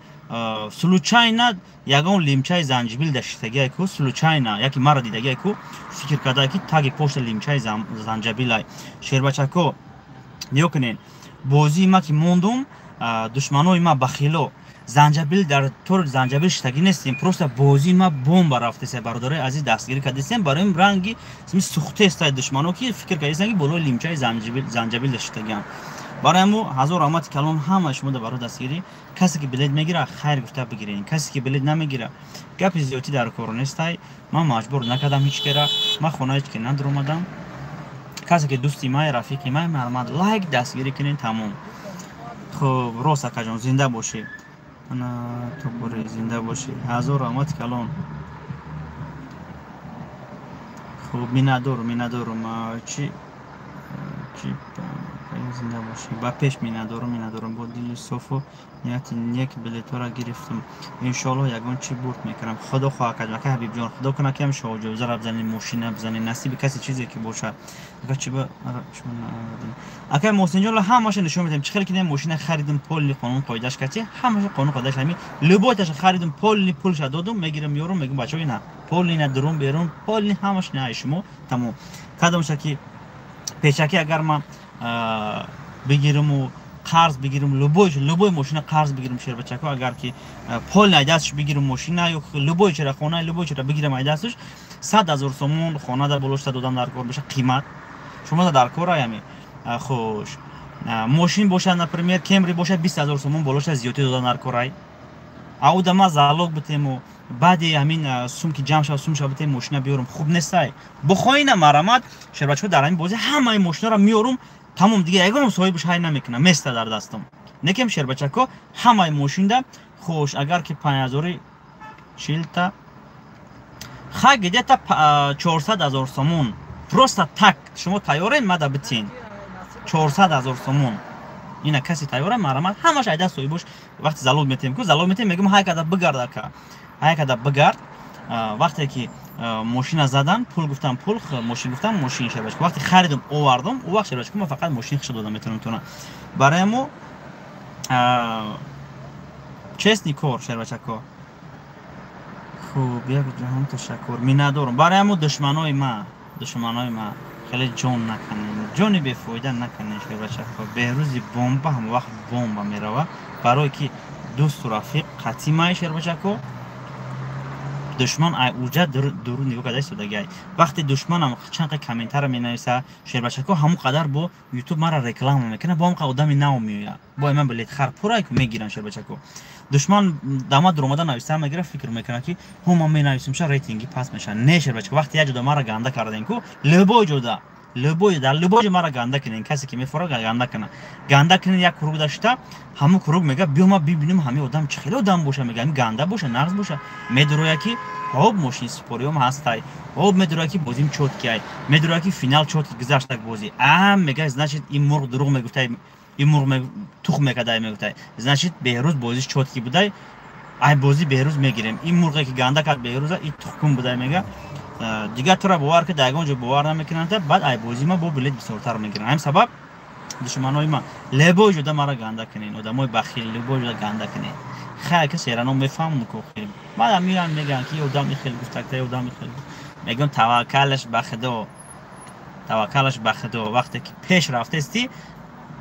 سلوچاینا یگان لیمچای زنجبیل داشتگی کو سلوچاینا یکی مرا دیدگی کو فکر کرده که تاگی پشت لیمچای زنجبیل شر بچکو نیو کنین بازی ما که موندم دشمنای ما بخیلو زنجبیل در طور زنجبیل شتگی نیستیم پروسته بازی ما بمب رفته سه برادر عزیز دستگیری کردیم برای این رنگی سوخته است دشمنو که فکر کردن که بلو لیمچای زنجبیل داشتگیان برای مو 1000 رحمت کلام همه شما برای دستگیری کسی که بلیت میگیره خیر گفته بگیرین کسی که بلیت نمیگیره گپ زیادی در کار نیست من مجبور نکردم هیچ کره من خونه هیچ که ندر اومدم کسی که دوستی ما رفیقی ما مرمد لایک دستگیری کنین تمام خب راست کجان زنده باشی انا تو پوری زنده باشی. هزار رحمت کلان. خوب میندارم چی زنده باشی. با پیش میندارم با دل صاف و نیت بلیط را گرفتم. انشالله یگان چی برد میکنم. خدا خواه کرد که حبیب جان خدا کنه که هم شوجو زر بزنی ماشین بزنی نصیب کسی چیزی که باشه. اگه چی با اگه محسن جان همش نشون میدم چه خیلی ماشین خریدم پول قانون قاعدهش کردی همش قانون قاعدهش همین لباتش خریدم پولش دادم میگیرم یارو میگم بچه‌ها نه پول نه درون بیرون پول همش نه شما تمام کدام شکی پیشکی اگر من بگیرم و قرض بگیرم لبوی ماشین قرض بگیرم شیر بچه‌ها اگر که پول نه دستش بگیرم ماشین یا لبوی چرا خونه لبوی چرا بگیرم ای دستش 100,000 تومان خانه در بلوش دادم در کار بشه قیمت شما در کار همی خوش ماشین باشه نپرمیر کمری باشه 20,000 تومان بلوش زیادی دادن در کار او دما زالوگ بتیم و بعد همین سوم که جمع شد سوم شد بتیم ماشین بیارم خوب نیستای بخواین مرامت شیر بچه‌ها در این بازی همه ماشینا را میارم تمام دیگه یگانم صاحبش های نمیکنم مثل در دستم نکم شیر بچه‌ها همه ماشین ده خوش اگر که 5000 شیلتا خاگه تا 400,000 تومان просто так شما تیاره ماده بتین 400,000 تومان اینا کسی تیاره مرامت همش ایده صاحبش وقتی زالوگ میتیم میگم های کدا بگرد که های کدا بگرد وقتی که ماشین زدن پول گفتم پول ماشین گفتم ماشین شیر بچه‌ها وقتی خریدم آوردم او وقت شیر بچه‌ها من فقط ماشین خرید دادم میتونم برای ما چسنی کار شیر بچه‌ها خوب یک جهان تشکر میندارم برای همون دشمنای ما خیلی جون نکنین جونی بیفایده نکنین شیر بچه‌ها بهروز بمب هم وقت بمب میروه برای که دوست و رفیق قطعی مای شیر بچه‌ها دشمن ای اوجا درو نگاه کدای سودگی وقتی دشمنم چند کامنتر می نویسه شیر بچه‌ها همون قدر با یوتیوب مرا رکلام میکنه با هم آدمی نو میاد با من بلیت خر پورای که میگیرن شیر بچه‌ها دشمن داماد رومدا نویسه میگیره فکر میکنه که هم می نویسیم شه ریتینگی پاس میشه نه شیر بچه‌ها وقتی یه جدا مرا گنده کردین کو لبوی مرا گنده کنین کسی که میفوره گنده کنین یک کروگ داشته همون کروگ میگه بیا ما ببینیم همه آدم چه خیلی آدم باشه میگه گنده باشه نغز باشه میدرویا که خوب ماشین سپوریوم هستای خوب میدرویا که بازیم چوت کی میدرویا که فینال چوت گذاشت بازی میگه значит این مرغ دروغ میگفته این مرغ تخم میکده میگفته значит بهروز بازیش چوت کی بوده ای بازی بهروز میگیریم این مرغی که گنده کرد بهروز این تخم بوده میگه دیگه تو را باور که دایگان جو باور نمیکنن تا بعد ای بازی ما با بلیت بسورتر میگیرن همین سبب دشمنای ما لبو جو مرا گنده کنین آدمای بخیل لبو جو گنده کنین خیلی کسی را نمیفهمن کو خیلی بعد میرن میگن که آدم خیلی گفتکته آدم خیلی میگن توکلش به خدا وقتی که پیش رفته استی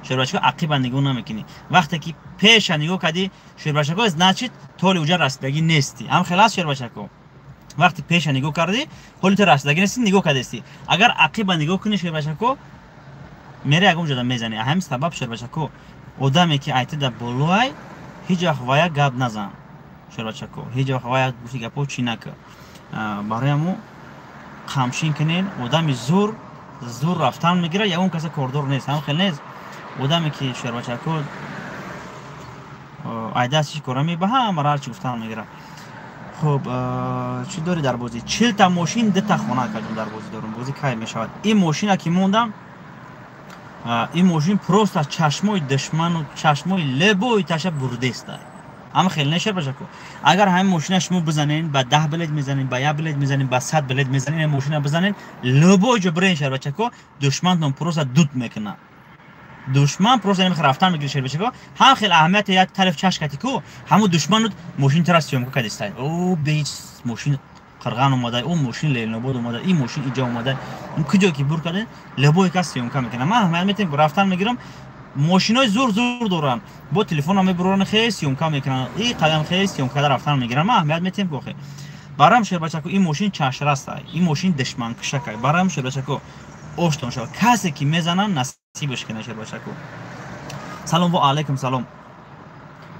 شیر بچه‌ها عقیب نگاه نمیکنی وقتی که پیش نگاه کردی شیر بچه‌ها значит طول اوجا رسیدگی نیستی هم خلاص شیر بچه‌ها وقتی پیش نگاه کردی حالی تو رسیدگی نیستی نگاه کردی اگر عقیب نگاه کنی شیر بچه‌ها میره اگم جدا میزنی همین سبب شیر بچه‌ها آدمی که ایت در بالای هیچ وقت وای گپ نزن شیر بچه‌ها هیچ وقت وای گفتی گپو چی نکن برای مو خامشین کنین آدمی زور رفتن میگیره یا اون کسی کوردور نیست هم خیلی نیست آدمی که شیر بچه‌ها ایده‌اش کارمی به هم هر چی گفتن میگیره خب چی داری در بازی 40 تا ماشین 2 تا خانه کردم در بازی دارم بازی کی میشود این ماشینا که موندم این ماشین پروست از چشمای دشمن و چشمای لبوی تاشه برده است اما خیلی نشه باشه کو اگر همین ماشین شما بزنین با 10 بلد میزنین با 1 بلد میزنین با 100 بلد میزنین این ماشین بزنین لبوی جبرین شه بچه کو دشمن تون پروست دوت میکنه دشمن پروست نمیخواد رفتن میگیره شه بچه کو هم خیلی اهمیت یک طرف چش کتی کو همو دشمن ماشین تراسیوم کو کدیست او بیچ ماشین قرغان اومده اون ماشین لیلنبود اومده این ماشین اینجا اومده اون کجا کی بور کردن لبوی کاسیوم کم میکنه من میتونم رفتن میگیرم ماشینای زور دارن با تلفن هم میبرن خیلی سیوم کم میکنن این قدم خیلی سیوم کدر رفتن میگیرن من اهمیت میتونم گوخه برام شیر بچه کو این ماشین چش راست این ماشین دشمن کشکای برام شیر بچه کو اوشتون شو کسی که میزنن نصیبش کنه شیر بچه کو سلام و علیکم سلام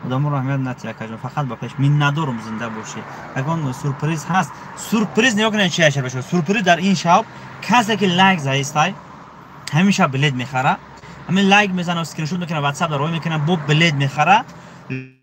آدم رو اهمیت نتیه کجا فقط با پیش من ندارم زنده باشی اگه سورپرایز هست سورپرایز نیا کنین چی اشر بشه سورپرایز در این شب کسی که لایک زایستای همیشه بلد میخره همین لایک میزنه و اسکرین شات میکنه واتساپ در روی میکنه با بلد میخره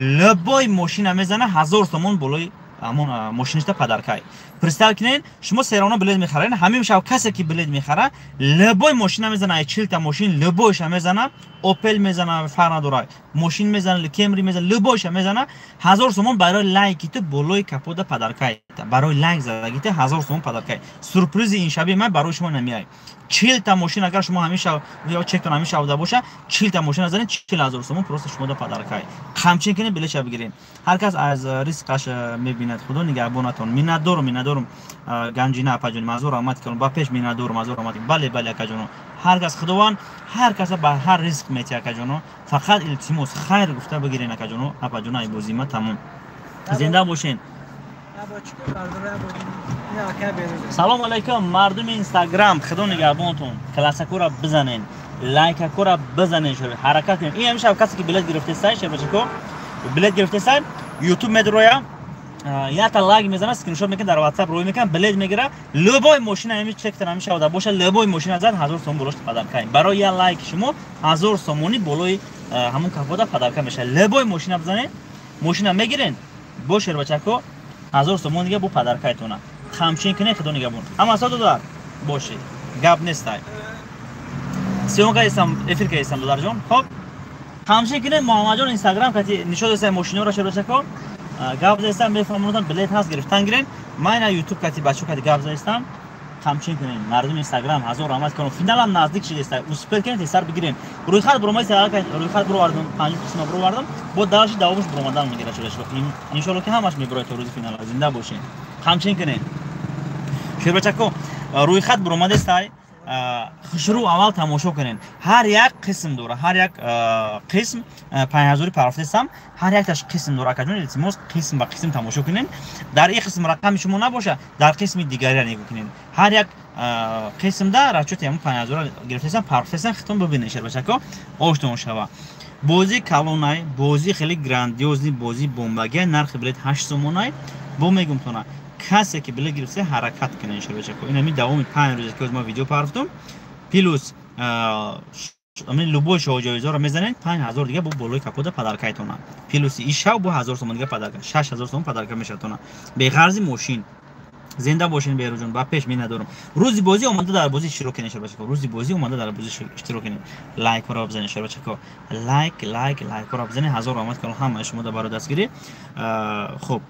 لبای ماشین میزنه 1000 تومان بالای همون ماشینش پدرکای پرستال کنین شما سیرانا بلد میخرین همین شب کسی که بلد میخره لبای ماشین میزنه 40 تا ماشین لبایش میزنه اوپل میزنه فرق نداره ماشین میزنه کمری میزنه لبایش میزنه 1000 تومان برای لایک تو بالای کپوت پدرکای برای لایک زدگیت 1000 تومان پدرکای سورپرایز این شب من برای شما نمیای 40 تا ماشین اگر شما همیشه یا چک کنید همیشه بوده باشه 40 تا ماشین زنید 40000 تومان پروسه شما دو پدرکای همچنین کنید بلیش بگیرین هر کس از ریسکش میبیند خدا نگهبانتون میندارم گنجینه اپاجون مازور آمد کنم با پیش میندارم مازور آمد بله اکاجونو هر کس خداوند هر کس با هر ریسک میتی اکاجونو فقط التماس خیر گفته بگیرین اکاجونو اپاجونا ای بوزیما تمام زنده باشین سلام علیکم مردم اینستاگرام خدا نگهبانتون کلاسکو را بزنین لایک را بزنین شروع حرکت کنین این همیشه کسی که بلیت گرفته سای شب بچکو بلیت گرفته سای یوتیوب مدرویا یا تا لایک میزنه اسکرین شات میکنه در واتساپ روی میکنه بلیت میگیره لبای ماشین همیشه چک کنه همیشه اودا باشه لبای ماشین زد 1000 تومان بولش پدرکای برای یا لایک شما 1000 تومانی بالای همون کپودا پدرکای میشه لبای ماشین بزنین ماشین میگیرین باشه بچکو 1000 تومان دیگه بو پدرکایتونه همچین کنه خدا نگهبان اما اساسا دار باشه گپ نیستای سیون کا اسم افیر کا اسم دار جون خب همچین کنه محمد جان اینستاگرام کتی نشود است ماشین را شروع چکو گپ زدم میفهمونن بلیت هست گرفتن گیرین من یوتیوب کتی بچو کتی گپ زدم همچین کنین مردم اینستاگرام 1000 آمد کنن فینال هم نزدیک شده است اسپل کنید سر بگیرین روی خط برو مثلا روی خط برو واردم 5 قسم برو واردم با داش دومش برو مدام میگیره شده ان شاء الله که همش میبره تو روز فینال زنده باشین همچین کنین شروع چکو روی خط برو مد است شروع اول تماشا کنین هر یک قسم داره هر یک قسم 5000 پرافرستم هر یک تاش قسم داره که التماس قسم با قسم تماشا کنین در این قسم رقم شما نباشه در قسم دیگری نگاه کنین هر یک قسم در راچو تیم 5000 گرفتم پرافرستم ختم ببینین شر بچکو اوشتون شوا بازی کالونای بازی خیلی گراندیوزی بازی بمبگه نرخ بلیت 8 تومانای بو میگم تو کسی که بلیت گرفته حرکت کنه شروع بچکو این همین دوام 5 روز که ما ویدیو پرفتم پیلوس امین لوبو شو جایزه رو میزنین 5000 دیگه بو بالای کپوت پدرکایتونه پیلوسی این شو بو 1000 تومان دیگه پدرکای 6000 تومان پدرکای میشه تونه به غرض ماشین زنده باشین بیرو جون با پیش می ندارم روزی بازی اومده در بازی شروع کنین شروع بچکو روزی بازی اومده در بازی شروع کنین لایک رو بزنین شروع بچکو لایک رو بزنین 1000 آمد کنه همه شما در برای دستگیری خب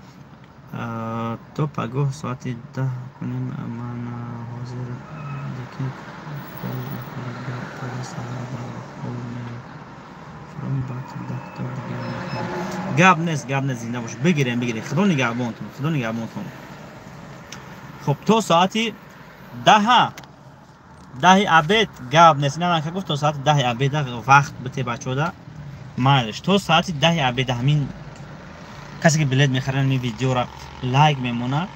تو پگاه ساعت 10 کنیم من حاضر دیگه گاب نیست زنده باشه بگیرین خدا نگهبانتون خب تو ساعتی 10 عبید گاب نیست نه که گفت تو ساعت 10 عبید وقت بده بچه‌ها مالش تو ساعتی 10 عبید همین کسی که بلیت میخرن می ویدیو را لایک میمونه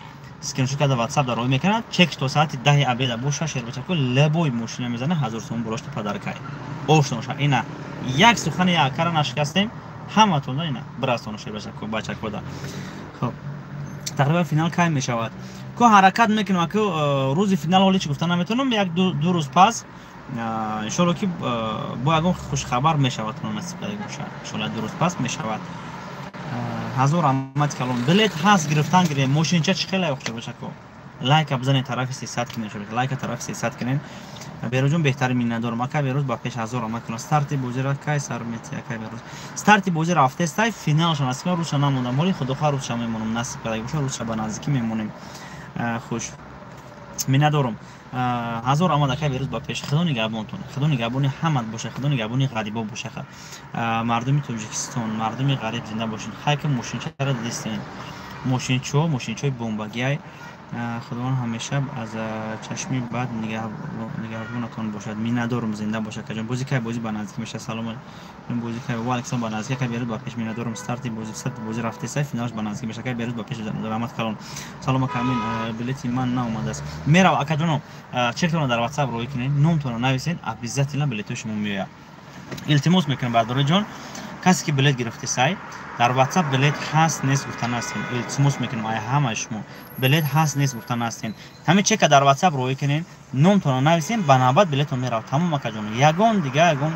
اسکرین شات در واتساپ در روی میکنه چک تو ساعت 10 عبید بوشه شیر بچکو لبوی ماشین میزنه 1000 تومان براشت پدرکای اوشتون شا اینا یک سخن یا کار نشکستیم همتون اینا براستون شیر بچکو دا خب تقریبا فینال کی میشود کو حرکت میکنم که روز فینال ولی چی گفتن نمیتونم یک دو روز پس ان شاء الله که با اگه خوش خبر میشود نصیب باشه ان شاء الله 2 روز پس میشود 1000 آمد کلون بلیت هست گرفتن گیریم ماشین چه خیلی خوبه بچکو لایک بزنین طرف 300 کنین شد لایک طرف 300 کنین بیروجون بهتر می ندارم ما که بیروز با پیش 1000 آمد کنه استارت بازی را کی سر میتی کی بیروز استارت بازی را هفته است فینال شون است روز نمونده ولی خدا خیر روز میمونم نصیب پیدا بشه روز شب نزدیکی میمونیم خوش می ندارم 1000 آمد که بیروز با پیش خدا نگهبانی همت باشه خدا نگهبانی غریبا باشه مردم تاجیکستان مردم غریب زنده باشین خاک ماشین چرا دیدین ماشین چوی بمبگی خداوند همیشه از چشمی بد نگهبانتون باشد می ندارم زنده باشه که بازی که بازی با نزدیک میشه سلام این بازی که والکسون با نزدیک که بیارید با پیش می ندارم استارت بازی رفته سه فینالش با نزدیک میشه که بیارید با پیش درآمد کلون سلام کامین بلیتی من ناومده است میرا اکادونو چکتون در واتساپ روی کنین نامتون نویسین ابیزت الا بلیتو شما میاد التماس میکنم برادر جان کسی که بلیت گرفته سای در واتساپ بلیت هست نیست گفتن هستین التماس میکنم آیا همه شما بلیت هست نیست گفتن هستین همین چک در واتساپ روی کنین نامتون نویسین بنابرای بلیتون میره تمام مکجون یگون دیگه یگون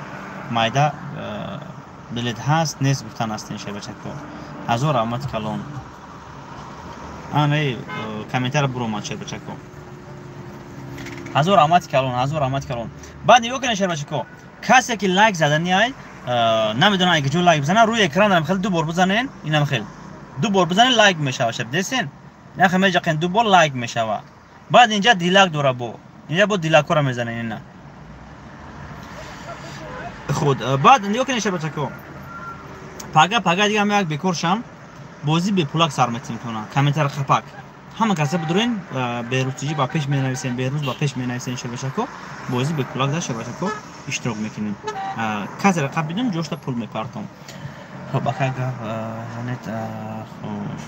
مایده بلیت هست نیست گفتن هستین شیر بچه کو هزار آمد کلون آنه کامنتر برو ما شیر بچه کو هزار آمد کلون بعد نگاه کنین شیر بچه کو کسی که لایک زدن نیای نمیدونن اگه جو لایک بزنن روی اکران دارم خیلی 2 بار بزنین اینم خیلی 2 بار بزنین لایک میشه شب دیسین نه خیلی جا 2 بار لایک میشه بعد اینجا دیلاک دوره بو اینجا با دیلاک رو میزنین نه خود بعد نگاه کنین شیر بچه کو پاگا دیگه هم یک بکورشم بازی به پولاک سر میتونن کامنتر خپاک همه کسی بدرین بیروزی با پیش مینویسین بیروز با پیش مینویسین شیر بچه کو بازی به پولاک داشته باشه کو اشتراک میکنین کسی را قبل بدون جوشت پول میپرتم خب اگه جانت خوش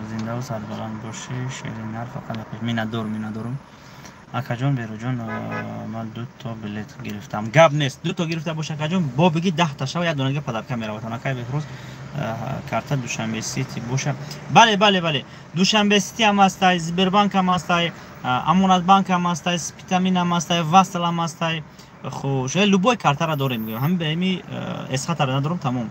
زنده و سربلند باشی شیرین نر فقط میندارم اکا جان بیرو جان من 2 تا بلیت گرفتم گپ نیست 2 تا گرفته باشه اکا جان با بگی 10 تا شو یا دونه پدرکم میروتن اکا بهروز کارت دوشنبه سیتی باشه بله دوشنبه سیتی هم هست زبربانک هم هست امانت بانک هم هست سپیتامین هم هست وصل هم هست خوش لوبای کارت را داریم میگم همین به امی اسخط را ندارم تمام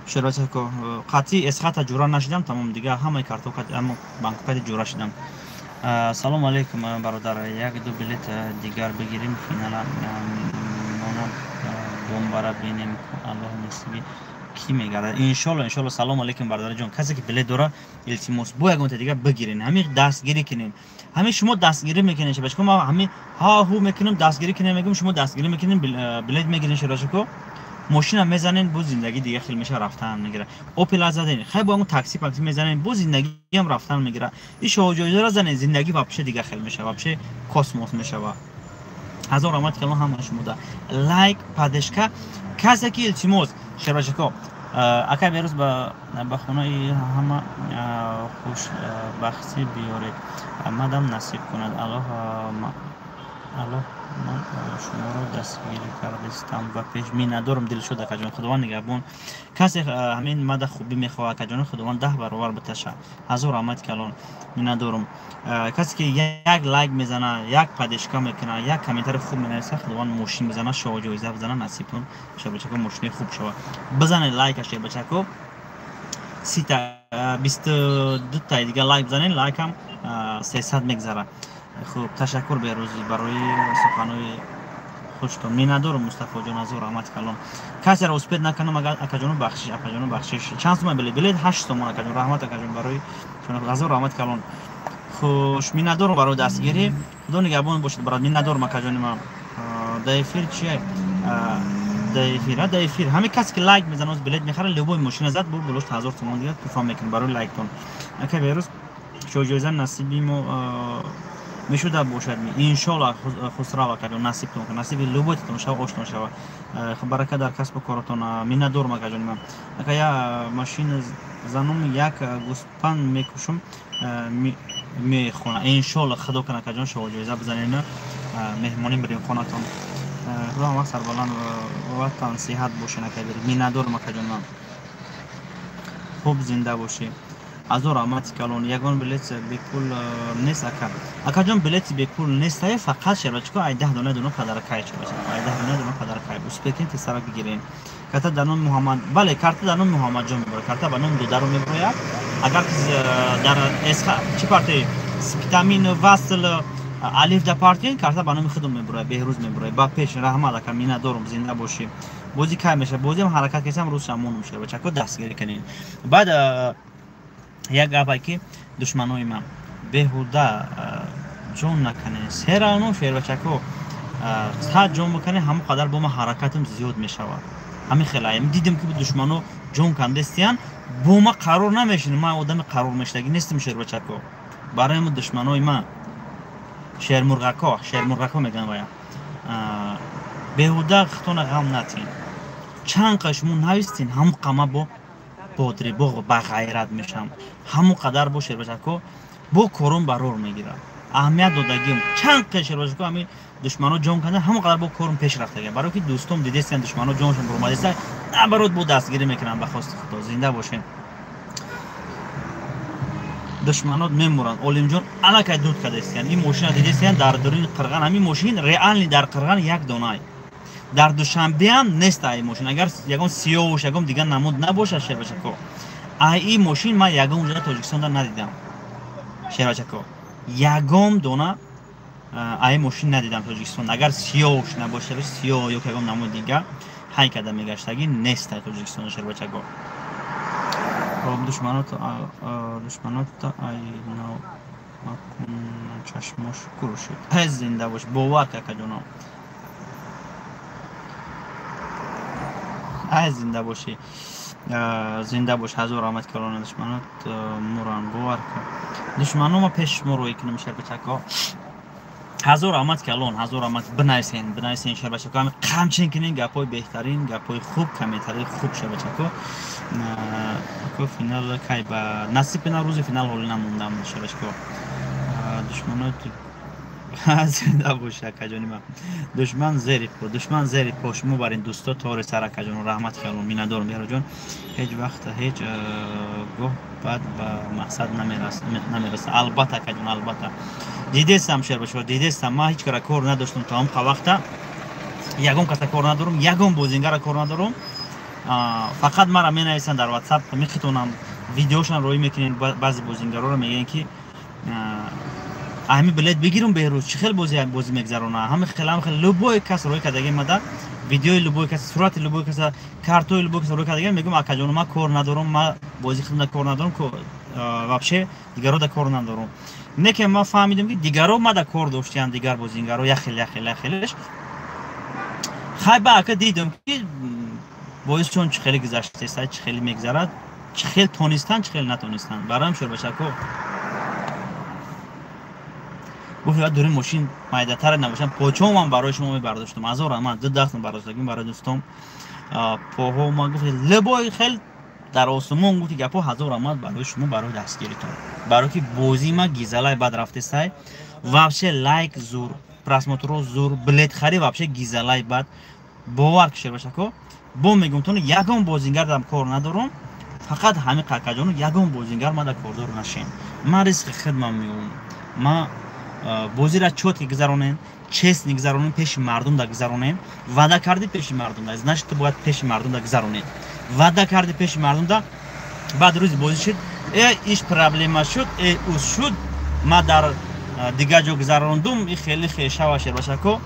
شرایط کو قطعی اسخط جورا نشدم تمام دیگه همه کارت اما بانک کارت جورا شدم سلام علیکم برادر یک 2 بلیت دیگر بگیریم فینال بمبارا بینیم الله نصیبی کی میگه ان شاء الله سلام علیکم برادر جان کسی که بلیت داره التماس بو یک دیگه بگیرین همین دستگیری کنین همین شما دستگیری میکنین چه بچه ما همین ها هو میکنیم دستگیری کنیم میگم شما دستگیری میکنین بلیت میگیرین شراشکو ماشین میزنین بو زندگی دیگه خیلی میشه رفتن میگیره اوپل زدین خیلی با اون تاکسی میزنین بو زندگی هم رفتن میگیره این شوجوجا را زنین زندگی واپس دیگه خیلی میشه واپس کосموس میشه هزار آمد کلام هم شما ده لایک پادشکا کسی که التماس شراشکو اکا بیروز با خونه همه خوش بختی بیارید مدام نصیب کند الله من شما رو دستگیری کردستم و پیش می ندارم دل شده که جان خداوند نگهبان کسی همین مد خوبی میخواه که جان خداوند 10 برابر بتشه هزار آمد کلان می ندارم کسی که یک لایک میزنه یک پادشکا میکنه یک کامنتر خوب مینویسه خداوند موشین میزنه شو جایزه بزنه نصیب کن شب بچه‌کو موشین خوب شوه بزنید لایک شب بچه‌کو 22 تا دیگه لایک بزنید لایک هم 300 میگذره خوب تشکر بیروزی برای سخنوی خوشتون می ندارم مصطفی جان هزار آمد کلان کسی را اسپید نکنم اگر اکا جانو بخشش چند تومن بلیت 8 تومن اکا جان رحمت اکا جان برای شما هزار آمد کلان خوش می ندارم برای دستگیری خدا نگهبان باشید برای می ندارم اکا جان ما دایفیر چیه دایفیر همه کسی که لایک میزنه از بلیت میخره لوبوی ماشین زد برو بلوش 1000 تومن دیگه پرفام میکنه برای لایک تون اکا بیروز شو جایزه نصیبیمو میشوده باشد ان شاء الله خسرا و نصیب تون نصیب لوبتون شو آشنا شو برکت در کسب و کارتون می ندارم اگه جان من اگه یا ماشین زنم یک گوسپند میکشم میخونه ان شاء الله خدا کنه که جان شو جایزه بزنین مهمانی بریم خونتون خدا ما سربلند و وطن صحت باشین که بریم می ندارم اگه جان من خوب زنده باشی هزار آمد کلون یگان بلیت بکول نیست اکا جان بلیت بکول نیست فقط شربچکو ای 10 دونه پدرکای چه باشه ای 10 دونه پدرکای اسپکین تسرا بگیرین کارت دانون محمد بله کارت دانون محمد جان میبره کارت بانون دو درو میبره اگر در اسخ چی پارتی سپیتامین وصل الف د پارتی کارت بانون خودم میبره بهروز میبره با پیش رحمت اکا مینا دارم زنده باشی بازی کای میشه بازی هم حرکت کسم روز شامون میشه بچکو دستگیری کنین بعد یک گپی که دشمنای من بهوده جون نکنه سرانو شیر بچکو صد جون بکنه همون قدر با ما حرکتم زیاد میشود همین خیلی دیدم که دشمنو جون کندستیان با ما قرار نمیشین ما آدم قرار میشتگی نیستم شیر بچکو برای ما دشمنای من شیر مرغکا میگن باید بهوده خطون غم نتین چند قشمون نویستین همون قمه با بودری با غیرت میشم همون قدر با شیر بچکو با کورم برور میگیرم اهمیت دادگیم چند قشر بچکو همین دشمنو جون کنه همون قدر با کورم پیش رفته برای که دوستم دیدستن دشمنو جونشون برآمده است نه برات با دستگیری میکنم به خواست خدا زنده باشین دشمنات میمورن اولیم جان انا که دود کده است این ماشین دیدین در درون قرغان همین ماشین ریالی در قرغان یک دونه در دوشنبه هم نیست این ماشین اگر یگان سیاوش یگان دیگه نمود نباشه شیر بچه کو این ماشین ما یگان اونجا تاجیکستان در ندیدم شیر بچه کو یگان دونه این ماشین ندیدم تاجیکستان اگر سیاوش نباشه سیاه یا یگان نمود دیگه های کده میگشتگی نیست تاجیکستان شیر بچه کو دشمنات ای نو چشمش کور شد از زنده باش باور که جناب از زنده باشی زنده باش هزار آمد کلان دشمنات موران باور که دشمنو ما پیش مروی کنم شهر بچکا هزار آمد کلان هزار آمد بنایسین شهر بچکا همه قمچین کنین گپای بهترین گپای خوب کمیتری خوب شهر بچکا که فینال کی با نصیب نه روز فینال هول نموندم شهر بچکا دشمنات زنده باشه کجانی ما دشمن زیری پاش مو برین دوستا تار سر کجان رحمت کردم میندارم بیارو جان هیچ وقت هیچ گفت بعد به مقصد نمیرسه البته کجان البته دیدستم شهر بچه دیدستم ما هیچ کار نداشتم تا هم وقت یگم کس کار ندارم یگم بازینگر کار ندارم فقط مرا می نویسن در واتساپ میخوتونم ویدیوشان روی میکنین بعضی بازینگرا رو میگن که همین بلد بگیرم بهروز چه خیلی بازی میگذرونه همه خیلی لوبوی کس روی کدگی مده ویدیوی لوبوی کس صورت لوبوی کس کارتوی لوبوی کس روی کدگی میگم اکجون ما کار ندارم ما بازی خدمت کار ندارم که واپشه دیگرو دا کار ندارم نه که ما فهمیدیم که دیگرو ما دا کار داشتن دیگر بازیگرا یا خیلیش خیلی دیدم که باعث چون چه خیلی گذشته است چه خیلی میگذرد چه خیلی تونستن چه خیلی نتونستن برام شور بچکو گفتم دورین ماشین مایده‌تر نباشن پوچو من برای شما میبرداشتم هزار من دو دستم برداشتم برای دوستم پوهو ما گفت لبای خیلی در آسمون گفتی گپو هزار آمد برای شما برای دستگیریتون برای که بازی ما گیزلای بد رفته سای واپشه لایک زور پراسموترو زور بلیت خری واپشه گیزلای بد باور کشیر باشه کو بو میگم تو یگان بازیگر دارم کار ندارم فقط همین قاقاجون یگان بازیگر ما در کوردور نشین ما ریسک خدمت میگم ما بازی را چوت گذرونین چست نگذرونین پیش مردم دا گذرونین وعده کردید پیش مردم دا значит تو باید پیش مردم دا گذرونید وعده کردید پیش مردم دا بعد روز بازی شد ایش پرابلم شد اوز شد ما در دیگه جو گذروندم این خیلی شواشه باشه که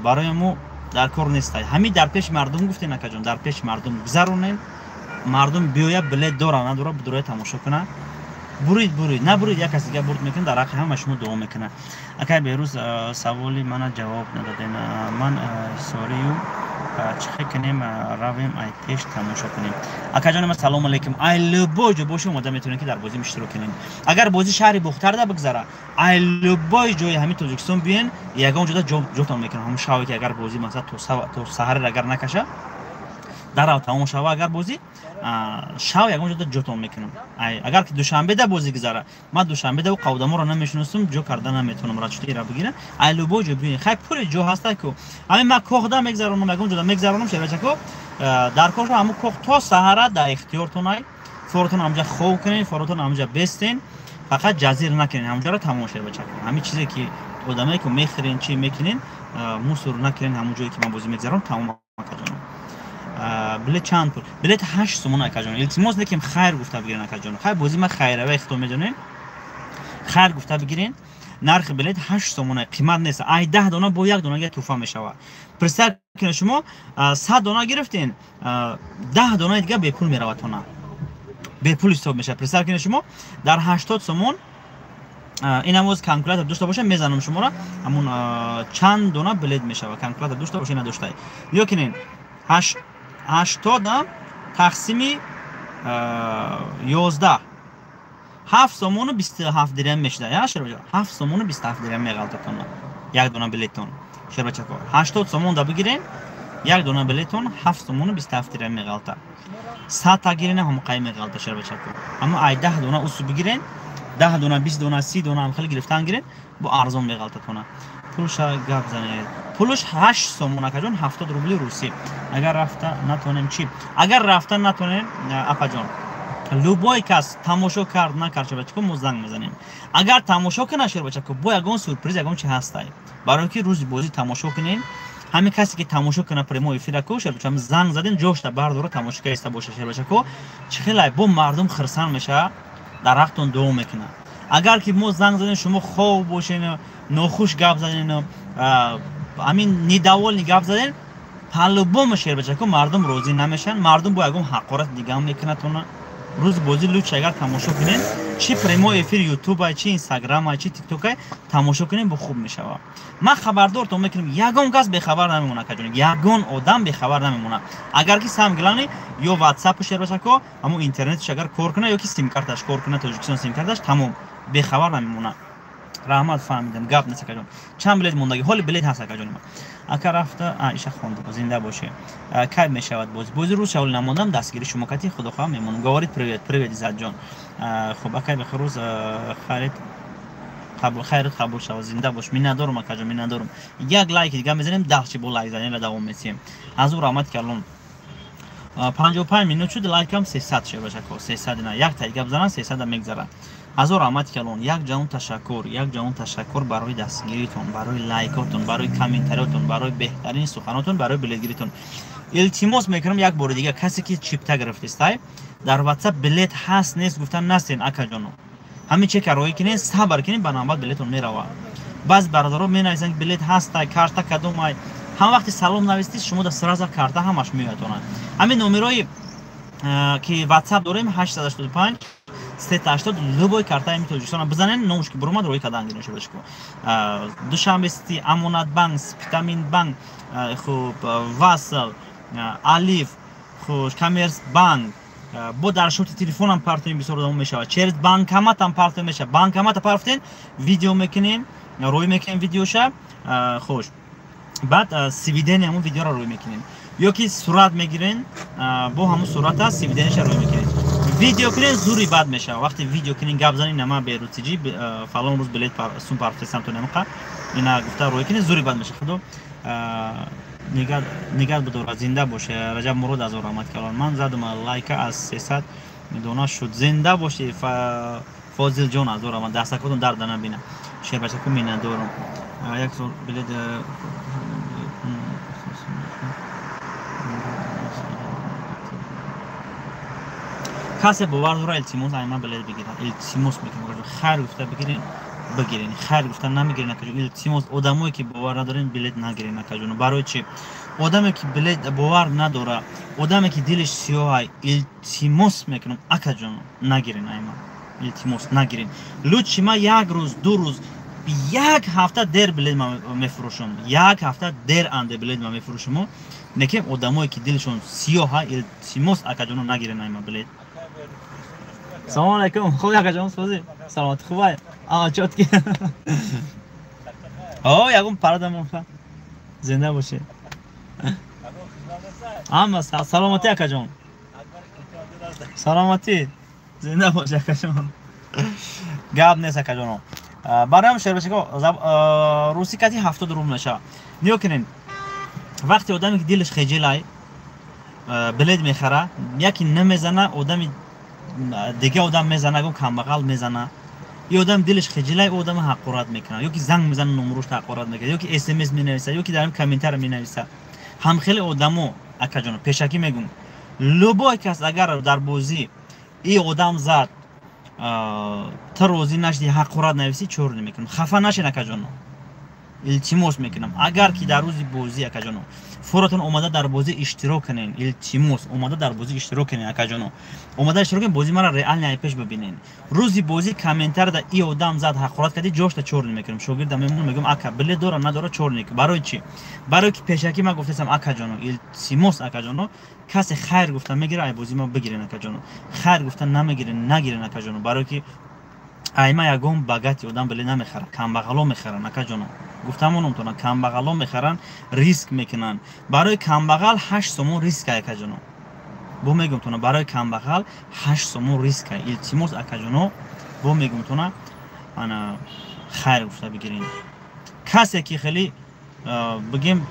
برای مو در کار نیست همین در پیش مردم گفتین نکجون در پیش مردم گذرونین مردم بیاید بلیت داره نداره بدوره تماشا کنه برید نبرید یک کسی دیگه برد میکنه در حق همه شما دعا میکنه اگر بهروز سوالی من جواب ندادین من سوریو چه کنیم رویم ای پیش تماشا کنیم اکا جان سلام علیکم ای لبوی جو باشه اومده میتونین که در بازی اشتراک کنین اگر بازی شهری بختر ده بگذره ای لبوی جوی همین تاجیکستان بیان یگان جدا جوتون میکنه هم شاوی که اگر بازی مثلا تو سحر اگر نکشه در تمام شاو اگر بازی شاو یگان جدا جوتون میکنم اگر که دوشنبه ده بازی گذره ما دوشنبه ده و قودمو رو نمیشناسم جو کردن نمیتونم را چطوری را بگیرم ای لبوی جو ببین خیلی پول جو هست که همین ما کوخدا میگذرونم یگان جدا میگذرونم شه بچه کو در کوش همو کوخ تا سحر در اختیارتون ای فورتون همجا خوب کنین فورتون همجا بستین فقط جزیر نکنین همونجا رو تماشا بچه کو همین چیزی که آدمایی که میخرین چی میکنین موسور نکنین همون جایی که من بازی میگذرونم تمام کنم بلیت چند پول بلیت 8 سومون اکجان التماس نکیم خیر گفته بگیرین اکجان خیر بازی ما خیره و اختم میدونین خیر گفته بگیرین نرخ بلیت 8 سومون قیمت نیست ای 10 دانه با یک دانه توفا میشوه پرسر کنه شما 100 دانه گرفتین 10 دانه دیگه به پول میروه تونه به پول حساب میشه پرسر کنه شما در 80 سومون این هم از کالکولاتور داشته باشه میزنم شما را همون چند دانه بلیت میشوه کالکولاتور داشته باشه نداشته یا کنین 80 تقسیم 11 7 سومون و 27 درهم میشه یا شر بچه 7 سومون و 27 درهم میغلطه کنه یک دونه بلیتون شر بچه کو 80 سومون دا بگیرین یک دونه بلیتون 7 سومون و 27 درهم میغلطه 100 تا گیرین هم قایم میغلطه شر بچه کو اما ای 10 دونه اوس بگیرین 10 دونه 20 دونه 30 دونه هم خیلی گرفتن گیرین با ارزون میغلطه کنه پولش گپ زنید پولش 8 سومون اکجان 70 روبل روسی اگر رفته نتونیم چی اگر رفته نتونین اپا جان любой кас тамошо кард накард шербачако мо занг мезанем агар тамошо кунад шербачако бо ягон сюрприз ягон чи ҳастай барои ки рӯзи бозӣ тамошо кунед ҳамин касе ки тамошо кунад прямой эфирако шербачако занг заден ҷошта бардора тамошо каиста боша шербачако чӣ хелай бо мардум хирсан меша дар ҳақтон давом мекунад агар ки мо занг задем шумо хоб бошен нохуш гап заден амин недоволни гап заден по-любому шербачако мардум розӣ намешан мардум бо ягон ҳақорат дига мекунад рӯзи бозӣ лучше агар тамошо кунед чи прямой эфир ютуб чи инстаграм чи тикток тамошо кунед бо хуб мешавад ман хабардортон мекунам ягон кас бехабар намемонад каҷон ягон одам бехабар намемонад агар ки сам гилани ё ватсапу шербачако ҳамун интернетш агар кор кунад ёки симкарташ кор кунад тоҷикистон симкарташ тамом бехабар намемонад раҳмат фаҳмидам гап нест акаҷон чанд билет мондаги ҳоли билет ҳаст акаҷони ман ака рафта иша хонда зинда боше кай мешавад бози рӯз шавли намондам дастгири шумо кати худохоҳ мемонам говорит привет иззатҷон хуб акай бехирӯз хайрат қабул шавад зинда бош миннатдорум акаҷон миннатдорум як лайки дига мезанем дахчи бо лайк заденла давом месием азу раҳмат калон 55 минут шуд лайкам 300 шебашако 300 на як тай гап занан 300 мегзарад азо раҳмати калон як ҷавон ташаккур барои дастгиритон барои лайкотон барои комментариётон барои беҳтарини суханотон барои билетгиритон илтимос мекунам як бори дига касе ки чипта гирифтистай дар ватсап билет ҳаст нест гуфтан настен акаҷоно ҳамин че кароӣ кинен сабр кинен ба навбат билетон мерава баъз бародаро менависанд билет ҳастай карта кадомай ҳама вақти салом нависти шумо да сразу карта ҳамаш меоятонад ҳамин номерои ки ватсап дорем 885 380 любой карта ами тоҷикистона бизанен номуш ки буромад роҳи кадан гирен шуда шуко душанбе сити амонатбанк спитаминбанк хуб васл алиф хуш коммерсбанк бо дар шоти телефонам партои бисёр давом мешавад через банкоматам партои мешавад банкомата партен видео мекунем роҳӣ мекунем видеоша хуш баъд свидения ҳамун видеоро роҳӣ мекунем ёки сурат мегирен бо ҳамун сурата свидениаша роҳӣ мекунем видео кунен зури бад мешава вақте видео кунен гап занен нама берутиҷи фалон рӯз билет сум парфесам то намақа ина гуфта роҳӣ кунен зури бад меша худо нигат бидорад зинда боше раҷаб мурод азо раҳмат калон ман задум лайка аз 300 дона шуд зинда боши фозилҷон азо раҳмат дастакотон дарда набина шербачако миннатдорум як сол билет касе бовар дора илтимос айма билет бигирад илтимос мекунам хайр гуфта бигирен хайр гуфта намегирен акаҷон илтимос одамое ки бовар надорен билет нагирен акаҷон барои чи одаме ки билет бовар надора одаме ки дилиш сиёҳай илтимос мекунам акаҷон нагирен айма илтимос нагирен лучши ма як рӯз ду рӯз як ҳафта дер билет мефурӯшам як ҳафта дер анде билет мефурӯшамо некем одамое ки дилшон сиёҳай илтимос акаҷон нагирен айма билет салом алейкум хуби акаҷон сози саломати хубай чотки о ягон парадамонфа зинда бошед ама саломатӣ акаҷон саломатӣ зинда бош акаҷон гап нест акаҷоно бароям шербачако рӯси кати 70 рубл меша ниё кунен вақте одаме ки дилаш хеҷилай билет мехара яки намезана одами дига одам мезана ягон камбағал мезана ё одам дилаш хеҷилай одам ҳақорат мекунад ёки занг мезана номрӯш ҳақорат мекунад ёки смс менависад ёки дар комментар менависад ҳамхели одамо акаҷон пешакӣ мегӯм любой кас агар дар бозӣ и одам зад та розӣ нашди ҳақорат нависи чор намекунам хафа нашед акаҷоно илтимос мекунам агар ки дар рӯзи бозӣ акаҷоно фуратон омада дар бозӣ иштирок кунен илтимос омада дар бозӣ иштирок кунен акаҷоно омада иштирок кунен бозӣ мара реални айпеш бибинен рӯзи бозӣ комментарда и одам зад ҳақорат карди ҷошта чор намекунам шогирдам мемонам мегӯм ака билет дора надора чор намекунам барои чи барои ки пешакӣ ман гуфтасам акаҷоно илтимос акаҷоно касе хайр гуфта мегира ай бозӣ ма бигирен акаҷоно хайр гуфта намегирен нагирен акаҷоно барои ки айма ягон багати одам билет намехарад камбағало мехаранд акаҷоно гуфтамонамтона камбағало мехаранд риск мекунанд барои камбағал 8 сомон риска акаҷоно бо мегумтона барои камбағал 8 сомон риска илтимос акаҷоно бо мегумтона ана хайр гуфта бигирин касе ки хеле бигем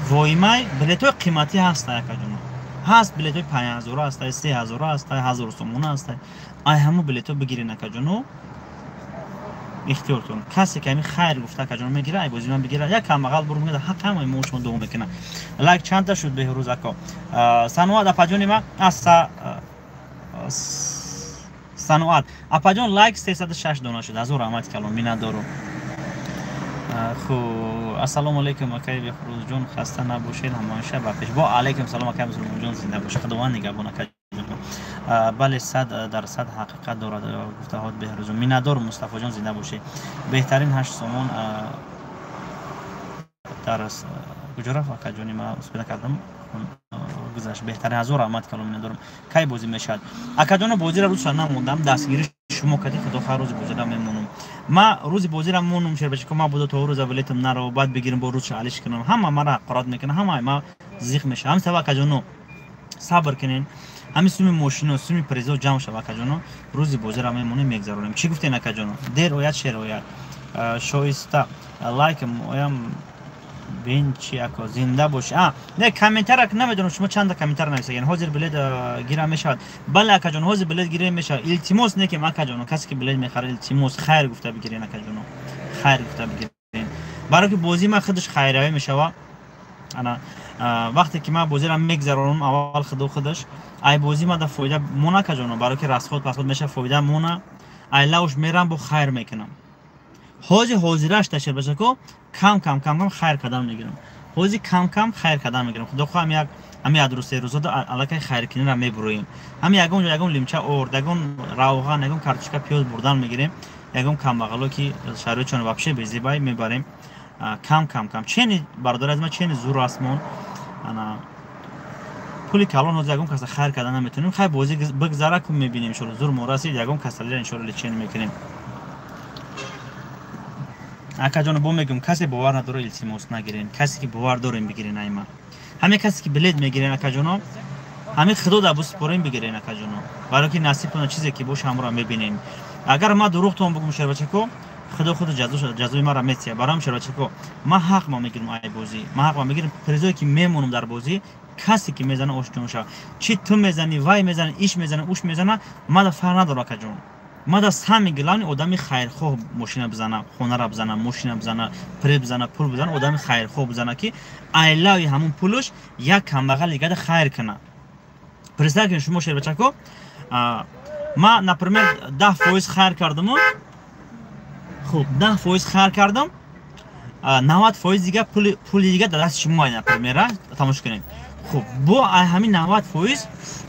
воимай билетои қиматӣ ҳаста акаҷоно هست بلیط های 5000 است 3000 است 1000 سومون است ای همو بلیط ها بگیرین کجانو اختیار کن کسی که همین خیر گفته کجانو میگیره ای بازی من بگیره یک کم بغل برو میگه حق همه موش من دوم میکنه لایک چند تا شد بهروز اکا صنوات اپاجونی ما است صنوات اپاجون لایک 306 دونه شد از رحمت کلام میندارم خو السلام علیکم اکای بهروز جون خسته نباشید همایشه با پیش با علیکم سلام اکای مسلمان جون زنده باش خداوند نگهبان اکای بله 100% حقیقت دارد گفته‌هات بهروز میندارم مصطفی جان زنده باشه بهترین 8 سومون در کجا رفت اکای جونی ما اسپیدا کردم گذشت بهترین از رحمت کلام میندارم کی بازی میشد اکای جون بازی رو روز نموندم دستگیری شما کدی خدا خیر روز بازی رو میمونم ما روز بازی رو مونم شهر بچه که ما بود تو روز ولیتم نرو بعد بگیریم با روز چالش کنم همه مرا قرات میکنه همه ما زیخ میشه هم سوا کجانو صبر کنین همین سومی ماشین و سومی پریزو جمع شوا کجانو روز بازی رو میمونیم میگذرونیم چی گفتین کجانو دیر اویت شهر اویت شویستا لایک مویم بین چی اکو زنده باش نه کامنتر اک نمیدونم شما چند کامنتر نویسین حاضر بلد گیره میشود بله اکا جون حاضر بلد گیره میشه التماس نه که ما اکا جون کسی که بلد میخره التماس خیر گفته بگیرین اکا جون خیر گفته بگیرین برای که بازی ما خودش خیریه میشه انا وقتی که ما بازی را میگذرونم اول خودش ای بازی ما د فایده مونږ اکا جون برای که رسخود پسخود میشه فایده مونږ ای لاوش میرم با خیر میکنم حاضرش تشر بشه که کم خیر قدم میگیرم حاضی کم خیر قدم میگیرم خدا خو هم یک همین ادرسه روزا الکی خیر کنین را میبرویم همین یگون لیمچه اورد یگون روغن یگون کارتشکا پیاز بردن میگیریم یگون کم بغلو که شروع چون وابشه به زیبایی میبریم کم چین بردار از ما چین زور اسمون انا پولی کلان از یگون کس خیر کردن نمیتونیم خیر بازی بگذره که میبینیم شروع زور مراسید یگون کسلی ان شاء الله چین میکنیم اکا جان بو میگم کسی باور نداره التماس نگیرین کسی که باور دارین بگیرین ایما همه کسی که بلد میگیرین اکا جان همه خدا دا بسپارین بگیرین اکا جان برای که نصیب کنه چیزی که باش همراه میبینین اگر ما دروغ توم بگم شهر بچه کو خدا خود جزای ما را میتیه برام شهر بچه کو ما حق ما میگیرم ای بازی ما حق ما میگیرم پریزایی که میمونم در بازی کسی که میزنه اوش جونشا چی تو میزنی وای میزنه ایش میزنه اوش میزنه ما دا فرق نداره اکا جان ما دست همین گلانی آدمی خیرخواه ماشین بزنه خونه را بزنه ماشین بزنه پری بزنه پول بزنه آدمی خیرخواه بزنه که ایلاوی همون پولش یک کم بغل دیگه خیر کنه پرسیدن که شما شهر بچه کو ما نپرمیر 10% خیر کردم خوب 10% خیر کردم 90% دیگه پول دیگه در دست شما نپرمیر تماش کنیم خوب با همین 90%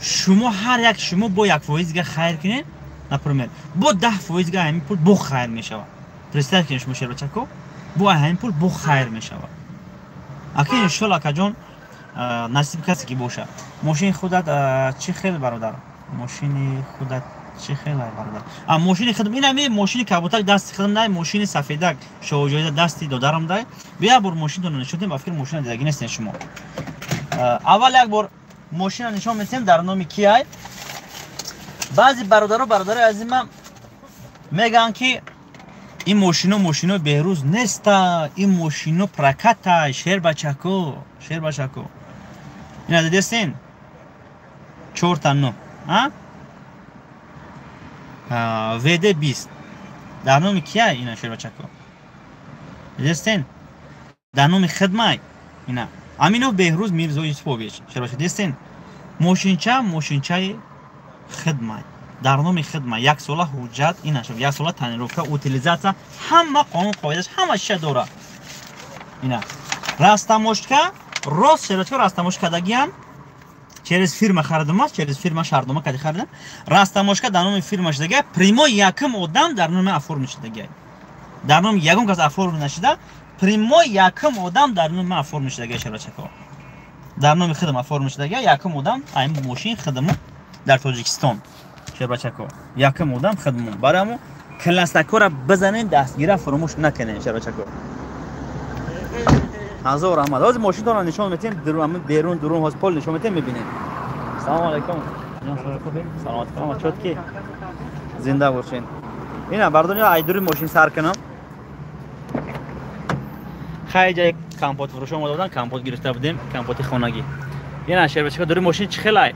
شما هر یک شما با 1% دیگه خیر کنید نپرمیر با 10% دیگه همین پول بو خیر میشه پرسیدن که شما شهر بچه کو با همین پول بو خیر میشه اکی ان شاء الله که جون نصیب کسی که باشه ماشین خودت چی خیلی برادر ماشین خودت چی خیلی برادر ماشین خودم این همین ماشین کبوتک دست خودم نه ماشین سفیدک شوجای دستی دادرم دای بیا بر ماشین تو نشون با فکر ماشین دیگه نیست شما اول یک بار ماشین نشون میدم در نام کیای بعضی برادر عزیز من میگن که این ماشینو بهروز نیست این ماشینو پرکت شهر بچکو اینا دیدین 4 تا 9 VD 20 در نام کیه اینا شهر بچکو دیدین در نام خدمت اینا امینو بهروز میرزوی سپوویچ شهر بچکو دیدین ماشینچه خدمت در نام خدمت یک ساله حجت اینا شد یک ساله تنیروفکا اوتیلیزاسیا همه قانون قاعدش همه چی داره اینا راستاموشکا راست شرکت راستاموشکا دگیان через фирма خریدماست через фирма شردوما کدی خریدم راستاموشکا در نام фирмаш دیگه پریمو یکم آدم در نام افورم شده دیگه در نام یگم کس افورم نشده پریمو یکم آدم در نام افورم شده دیگه شرکت در نام خدمت افورم شده دیگه یکم آدم این ماشین خدمت در تاجیکستان شهر بچه کو یکم آدم خدمون برامو کلاسکو را بزنین دستگیره فراموش نکنین شهر بچه کو هزار رحمت از ماشین تو نشون میتیم درون هاسپال نشون میتیم میبینین سلام علیکم سلامت کنم چوت کی زنده باشین اینا بردونی ایدوری ماشین سر کنم خیلی جای کمپوت فروش اومده بودن کمپوت گرفته بودیم کمپوت خانگی اینا شربچکا داری ماشین چخلای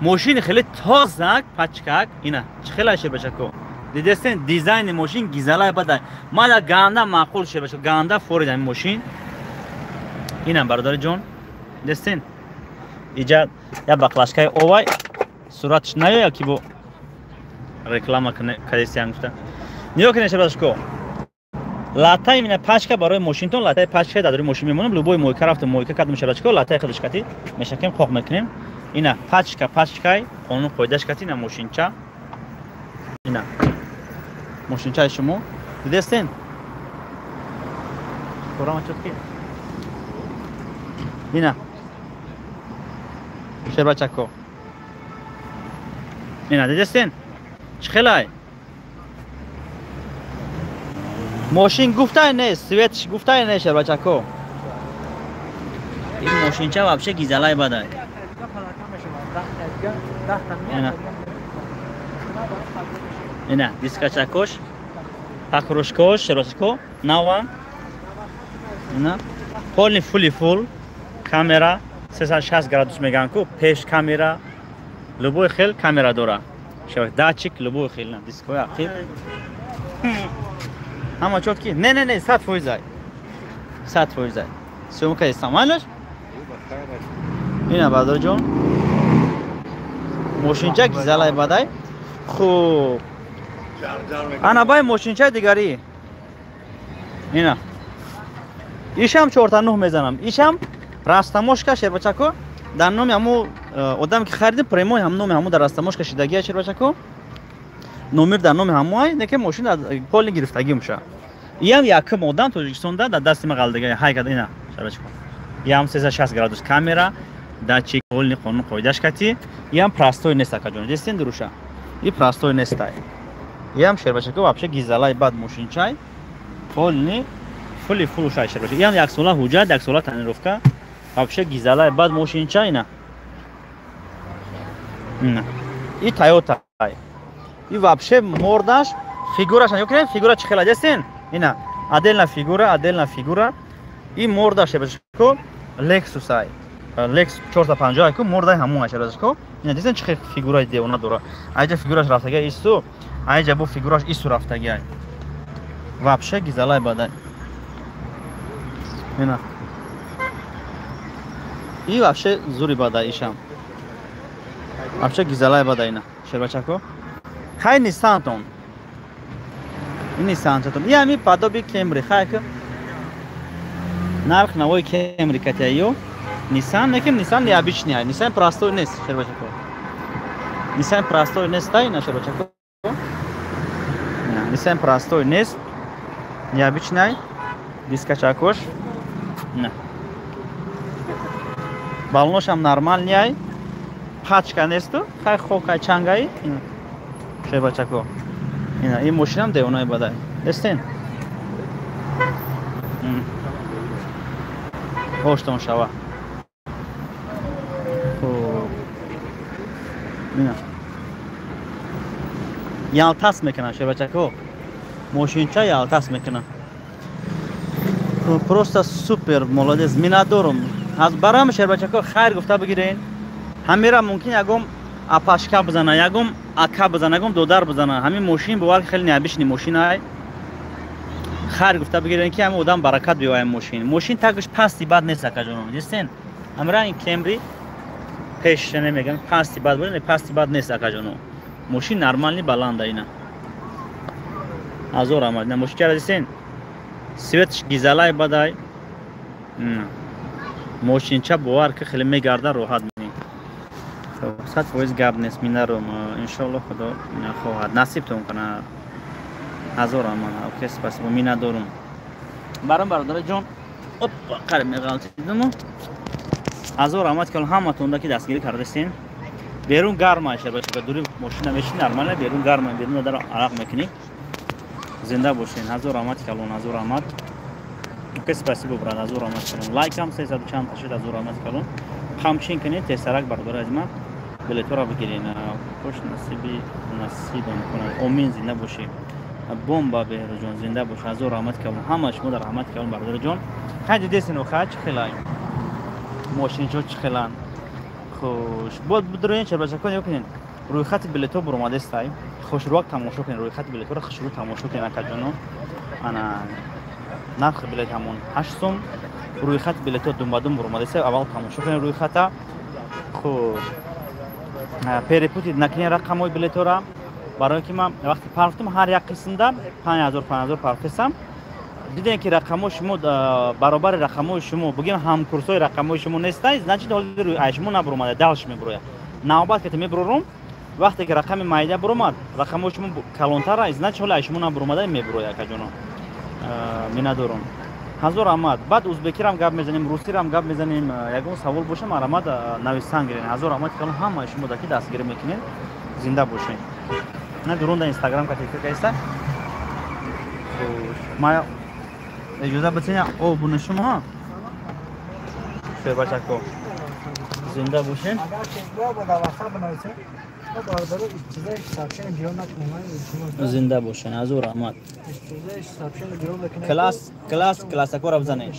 ماشین خیلی تازه پچکک اینا چخلای شربچکا دیدستین دیزاین ماشین گیزالای بده مالا گاندا معقول شربچکا گاندا فورید این ماشین اینا برادر جون دیدستین ایجاد یا باقلاشکای اوای صورتش نیا کی بو реклама кадесиан гуфта ниё ки нешабашко латай мина пачка барои мошинтон латай пачка дар мошин мемонам любой мойка рафта мойка кадам шабашко латай худаш кати мешакем хоқ мекунем ина пачка пачкай қонун қоидаш кати на мошинча ина мошинчаи шумо дидестен корама чотки ина шабачако ина дидестен چخلای ماشین گفتای نیست سویتش گفتای نیست بچه‌کو این ماشین چه وابشه گیزالای بده اینا دیسکا چکش پاکروشکوش شروشکو نوام اینا پولنی فولی فول کامera 360 گرادوس میگن کو پیش کامera لبوی خیل کامera داره شوف داتчик любой خیلی نه دیسکوی اخیر همه چوتکی نه 100% 100% سومکه استعمالش اینا برادر جون ماشینچه گیزالای بدای خوب انا بای ماشینچه دیگری اینا ایشم 4 میزنم ایشم راستاموشکا شربچکو در نام همو آدم که خریده پریموی هم نام همو در راستاموش کشیدگی شربچکو نمر در نام هموای نه که ماشین از پول گرفتگی میشه یم یکم آدم توجیکستان دا در دست ما قلدگی های کد اینا شربچکو یم 360 گرادوس کامera داتчик پول قانون قویدش کتی یم پراستوی نیست که جون دستین دروشه این پراستوی نیست یم شربچکو واپس گیزالای بعد ماشین چای پول نی فولی فول شای شربچکو یم یک ساله حجت یک ساله تنیروفکا вообще гизалай бад мошинча ина и Toyota и вообще мордаш фигураш ёкрен фигура чхела дестин ина отдельная фигура и морда шебешко Lexus ай Lex 450 ку морда ҳамон ашебешко ина дестин чхе фигура девона дора айҷа фигураш рафтага исту айҷа бу фигураш исту рафтага ай вообще гизалай бадай ина и вообще зури бада ишам вообще гизалай бада ина шербачако хай нисантон нисантон я ми подоби кемри хайк нарх навой кемри катяю нисан некем нисан необычный нисан простой нест шербачако нисан простой нест ина шербачако нисан простой нест необычный дискачакош на балнош ҳам нормальный ай пачка несту хай хокай чангай шебачако ина ин мошинам девонаи бадай дестен хоштон шава ина ялтас мекунам шебачако мошинча ялтас мекунам просто супер молодец минадорум аз барам шербачако хайр гуфта бигирин ҳамира мумкин ягом апашка бизана ягом ака бизана ягом додар бизана ҳамин мошин бувар хеле необычный мошин ай хайр гуфта бигирин ки ҳамин одам баракат биёяй мошин тагиш пасти бад нест акаҷонон дистен ҳамира ин кемри пеш намегам пасти бад буда пасти бад нест акаҷонон мошин нормальный баланда ина азор амад на мошин чара дистен светш гизалай бадай мошинча бовар ки хеле мегарда роҳат мени 100% гап нест минарум иншаллоҳ худо нахоҳад насибтон кунад ҳазор аман окей спасибо минадорум барам бародари ҷон опа қариб меғалтидуму ҳазор амад ки ҳаматонда ки дастгирӣ кардастин берун гарма шабашка дури мошина мешини нормально берун гарма берун дар арақ мекунӣ зинда бошин ҳазор амад калон ҳазор амад окей спасибо брат ҳазор амад калон лайкам 300 чанд ташид ҳазор амад калон ҳамчин кунед тесарак бардора азма билетора бигирин хош насибам кунад омин зинда боши бомба беҳруҷон зинда бош ҳазор рамат калон ҳама шумо дар раҳмат калон бардораҷон ҳаҷи десину хаҷ хелай мошинчо чхелан خوش بود بدرین چه بچه کنید کنین روی خط بلیتو برآمده است خوش رو تماشا کنین روی خط بلیتو رو خوش رو تماشا کنین کجانو انا نرخ بلیت همون 8 سوم روی خط بلیتو دم با دم برآمده است اول تماشا کنین روی خط خوب پریپوتی نکنین رقمای بلیتو را برای که من وقتی پرفتم هر یک قسمت 5000 پرفتم دیدین که رقمای شما برابر رقمای شما بگیم همکورسای رقمای شما نیستای значит حالی روی ایشمون نبرومده دالش میبروه نوبت که میبرم وقتی که رقم مایده برومد رقمای شما کلانتر است значит حالی ایشمون نبرومده میبروه کجانا میندارم حضور آمد بعد ازبکی رام گپ میزنیم روسی رام گپ میزنیم یگون سوال باشه مرامد نویسان گیرین حضور آمد که همه شما دکی دستگیری میکنین زنده باشین نه درون در اینستاگرام کاتیکا است ما اجازه بدین او بون شما شیر بچه کو زنده باشین زنده باشین از او رحمت کلاس کار بزنین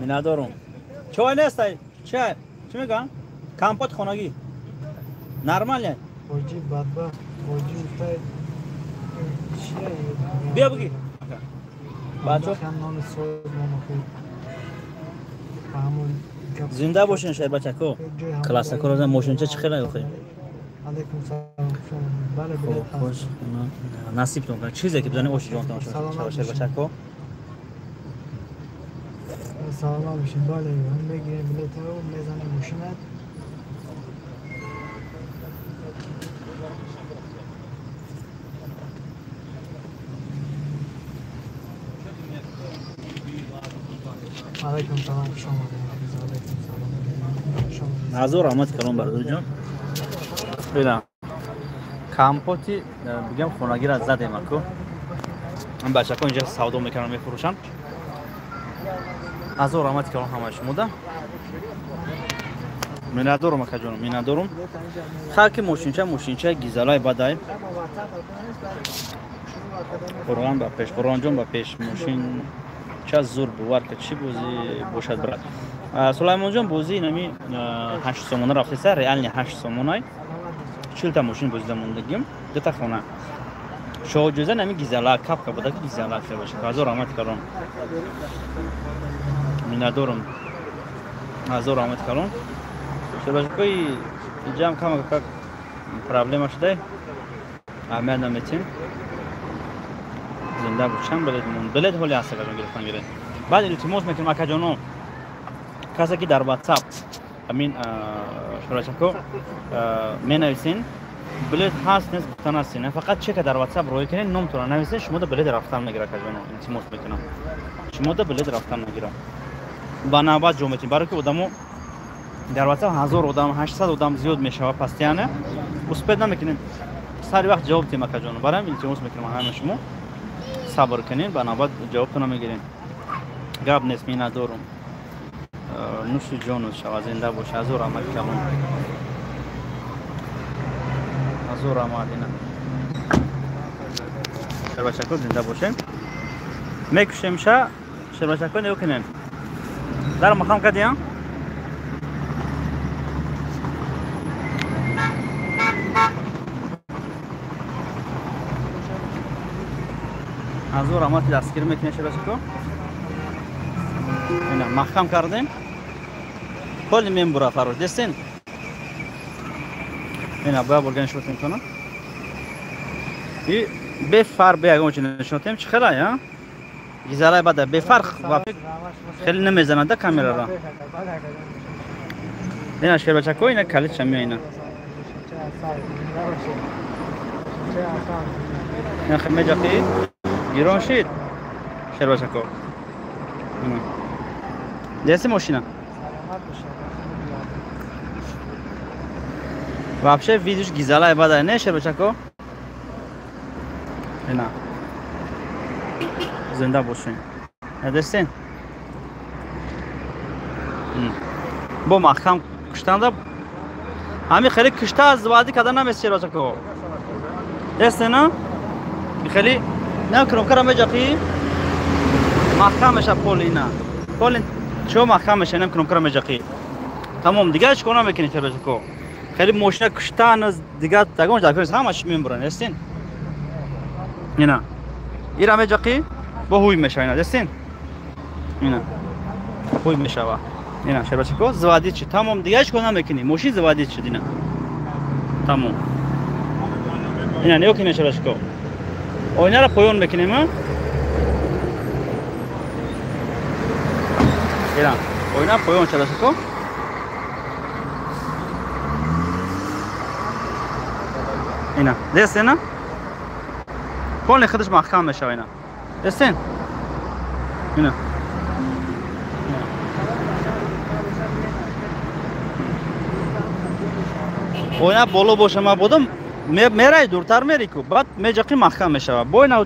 من ندارم چای نیست چای چی میگن کامپوت خونگی نرماله Hoje baba, hoje está بیا بگی بچه زنده باشین شاید بچه کو کلاس کار بزنین موشن چه خیلی نگوخیم خوش نصیب تون کنه چیزی که بزنی اوشی جان تماشا شاید بچه کو سلام میشین بالا هم بگیریم بلیط رو میزنیم موشنت علیکم سلام شما نازور رحمت کلام بردار جان ببین کامپوتی بگم خونگی را زدیم اکو این بچه ها اینجا سودا میکنن میفروشن نازور رحمت کلام همه شما ده من ندارم اکا جانم من ندارم خاک موشینچه گیزالای بدای قرآن با پیش قرآن جان با پیش موشین چه زور بوار که چی بوزی باشد برد سلیمان جان بوزی نمی 8 سومونه رفته سر ریال 8 سومونه 40 تا ماشین بوزیده موندگیم دو تا خونه شو جزا نمی گیزالا کاپ که بوده که گیزالا شده باشه هزار رحمت کردم من ندارم هزار رحمت کردم شده باشه کوئی جام کام که پرابلم شده آمد نمیتیم زنده بودم بلد حالی هست که گرفتن گرفت بعد التماس میکنم اکا جانو کسی که در واتساپ امین شروعشکو مینویسین بلد هست نیست گفتن هستین فقط چه که در واتساپ روی کنین نام تو را نویسین شما دا بلد رفتن میگیره اکا جانو التماس میکنم شما دا بلد رفتن میگیره با نوبت جو میتین برای که آدمو در واتساپ 1000 آدم 800 آدم زیاد میشه پستیانه اسپید نمیکنیم سری وقت جواب تیم اکا جانو برای التماس میکنم همه شما صبر کنین با نوبت جوابتون میگیرین گپ نیست می ندارم نوش جانو شما زنده باشه از اور آمد کلام از اور آمد اینا شر بچه کن زنده باشه میکشیم شا شر بچه کن دیو کنین در مخام کدیم از اور آمد دستگیر میکنه شر بچه کن اینا محکم کردیم کلی میم برا فروش دستین اینا باید برگنش رو میکنم این بفر بیاگم چی نشونتیم چه خیلی ها گیزالای بعد بفرق خیلی نمیزنه ده کامیرا را اینا شکر بچه کو اینا کلیت شمی اینا اینا خیلی جاقی گیران شید شکر بچه کو Где машина? Вообще видишь гизала и бада не шербачако? Ина. Зинда бошин. Недестин? Бо махкам куштанда ҳами хеле кушта аз вади када намес шербачако. Дестина? Хеле на кромкара меҷақи محکم میشه پول اینا پول چه محکم میشه نمیکنم کار مجقی تمام دیگه ايش کنم میکنی چه بچکو خیلی ماشین کشتن از دیگه تگمش دکتر همش میمرن هستین اینا ایرا مجقی با هوی میشه اینا هستین اینا هوی میشه اینا چه بچکو زوادی چی تمام دیگه ايش کنم میکنی ماشین زوادی شد اینا تمام اینا نیو کنه چه بچکو اینا رو پایون میکنیم اینا اینا پایون چه بچکو اینا دستین نه کل خودش محکم میشه اینا دستین اینا اینا بالا باشه ما بودم میره دورتر میری کو بعد میجقی محکم میشه با اینا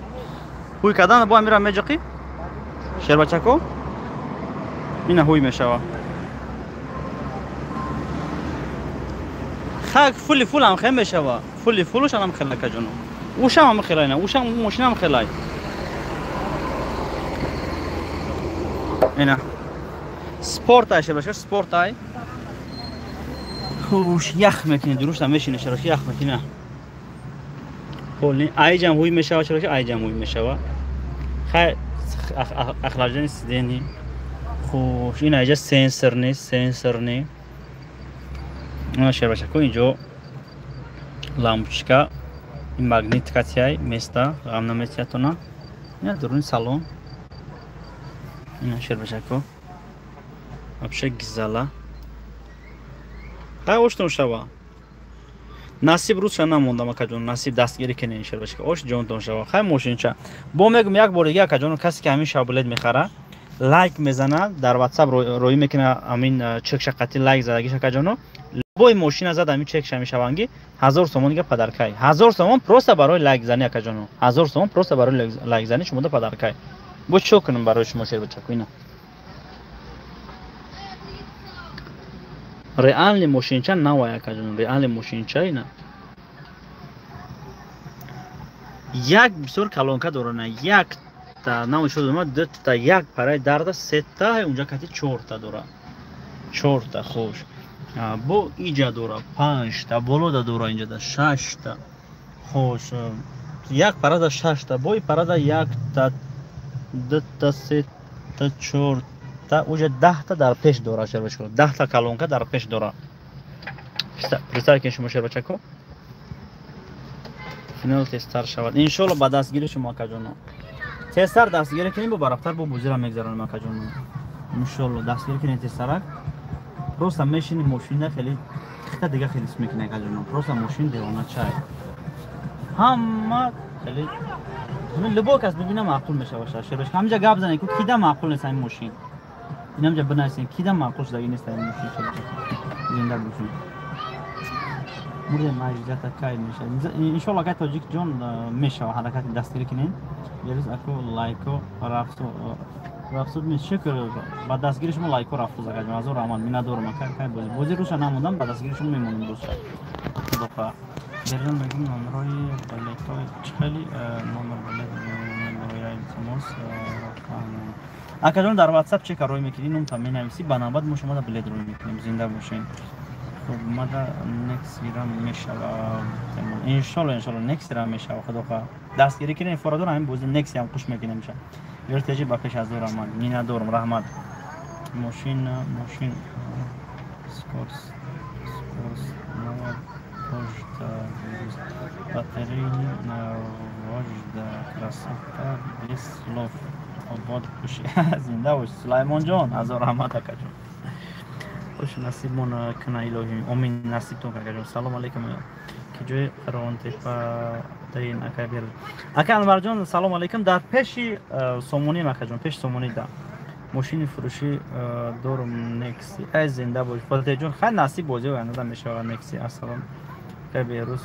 هوی کردن با میرم میجقی شیر بچکو اینا هوی میشه خاک فول هم خیلی میشه فولش هم خیلی کجانو اوشم هم خیلی نه اوشم ماشین هم خیلی اینا سپورت هاشه باشه سپورت های خوش یخ میکنه دروش هم میشینه چرا یخ میکنه کلی ای جام هوی میشه چرا ای جام هوی میشه خیلی اخراجن سیدنی خوش این اینجا سنسور نیست شیر باشه کو اینجا лампочка این магнитикация места главное место то на я درون салон این شیر باشه کو вообще гизала тай оштон шава насиб рӯз ша намонда акаҷон насиб дастгирӣ кунед шир бошад ош ҷонтон шава хай мошинча бо мегум як бор дига акаҷон касе ки ҳамин шабулет мехара лайк мезана дар ватсап роӣ мекуна ҳамин чек шақати лайк задагиш акаҷоно бой мошина зад ҳамин чек ша мешаванги 1000 сомон дига падаркай 1000 сомон просто барои лайк зани акаҷоно 1000 сомон просто барои лайк зани шумода падаркай бо чо кунам барои шумо шир бачаку ина реальный мошинча навая акаҷон реальный мошинча ина як бисёр калонка дорана як та навои шуд ма дта як параи дарда сета унҷа кати 4 та дора 4 та хуш бо иҷа дора 5 та болода дора инҷа да 6 та хуш як парада 6 та бо парада як та дта сета 4 та уже 10 та дар пеш дора шер бачко 10 та калонка дар пеш дора представь ки шумо шер бачако финал тестар шавад иншалло ба дастгири шумо акаҷоно тестар дастгири кинем бо барафтар бо бузира мегзаронам акаҷоно иншалло дастгири кинем тестарак просто мешини мошина хеле хита дига хеле смекине акаҷоно просто мошин девона чай ҳама хеле من لباک از ببینم معقول میشه باشه شبش همینجا گپ زنه که کیدا معقول نیست این ماشین اینم جا بنویسین کیدا معقول شده نیست این ماشین زنده باشین مورد معجزات کای میشه ان شاء الله که تاجیک جون میشه حرکت دستگیری کنین یعنی اكو لایکو رفتو میشه که بعد دستگیری شما لایکو رفتو زگاج از رحمان مینا دور مکان کای بوزی روش نموندم بعد دستگیری شما میمونم دوست دفعه بریم میگم نمرای بلیتای چخلی نمر بلیت نمرای التماس акаҷон дар ватсап чек рӯй мекунӣ ном та менависӣ ба навбат мо шумо да билет рӯй мекунем зинда бошен хуб мада нексира мешава иншалло нексира мешава худоха дастгирӣ кунем форадор ҳамин бози некси ҳам қуш мекунем ша вертежи ба пеш аз раҳмат минадорам раҳмат мошин скорс пошта батареи вожда красота без слов обод куши зинда бош сулаймонҷон азор раҳмат акаҷон хуш насибмон кана илоҳӣ омин насибтон акаҷон салом алейкум ки ҷои ронтепа таин акабир ака анварҷон салом алейкум дар пеши сомонӣ акаҷон пеши сомонӣ да мошини фурӯшӣ дорум некси ай зинда бош фотеҷон хай насиб бозӣ оянда мешавад некси ассалом кабирус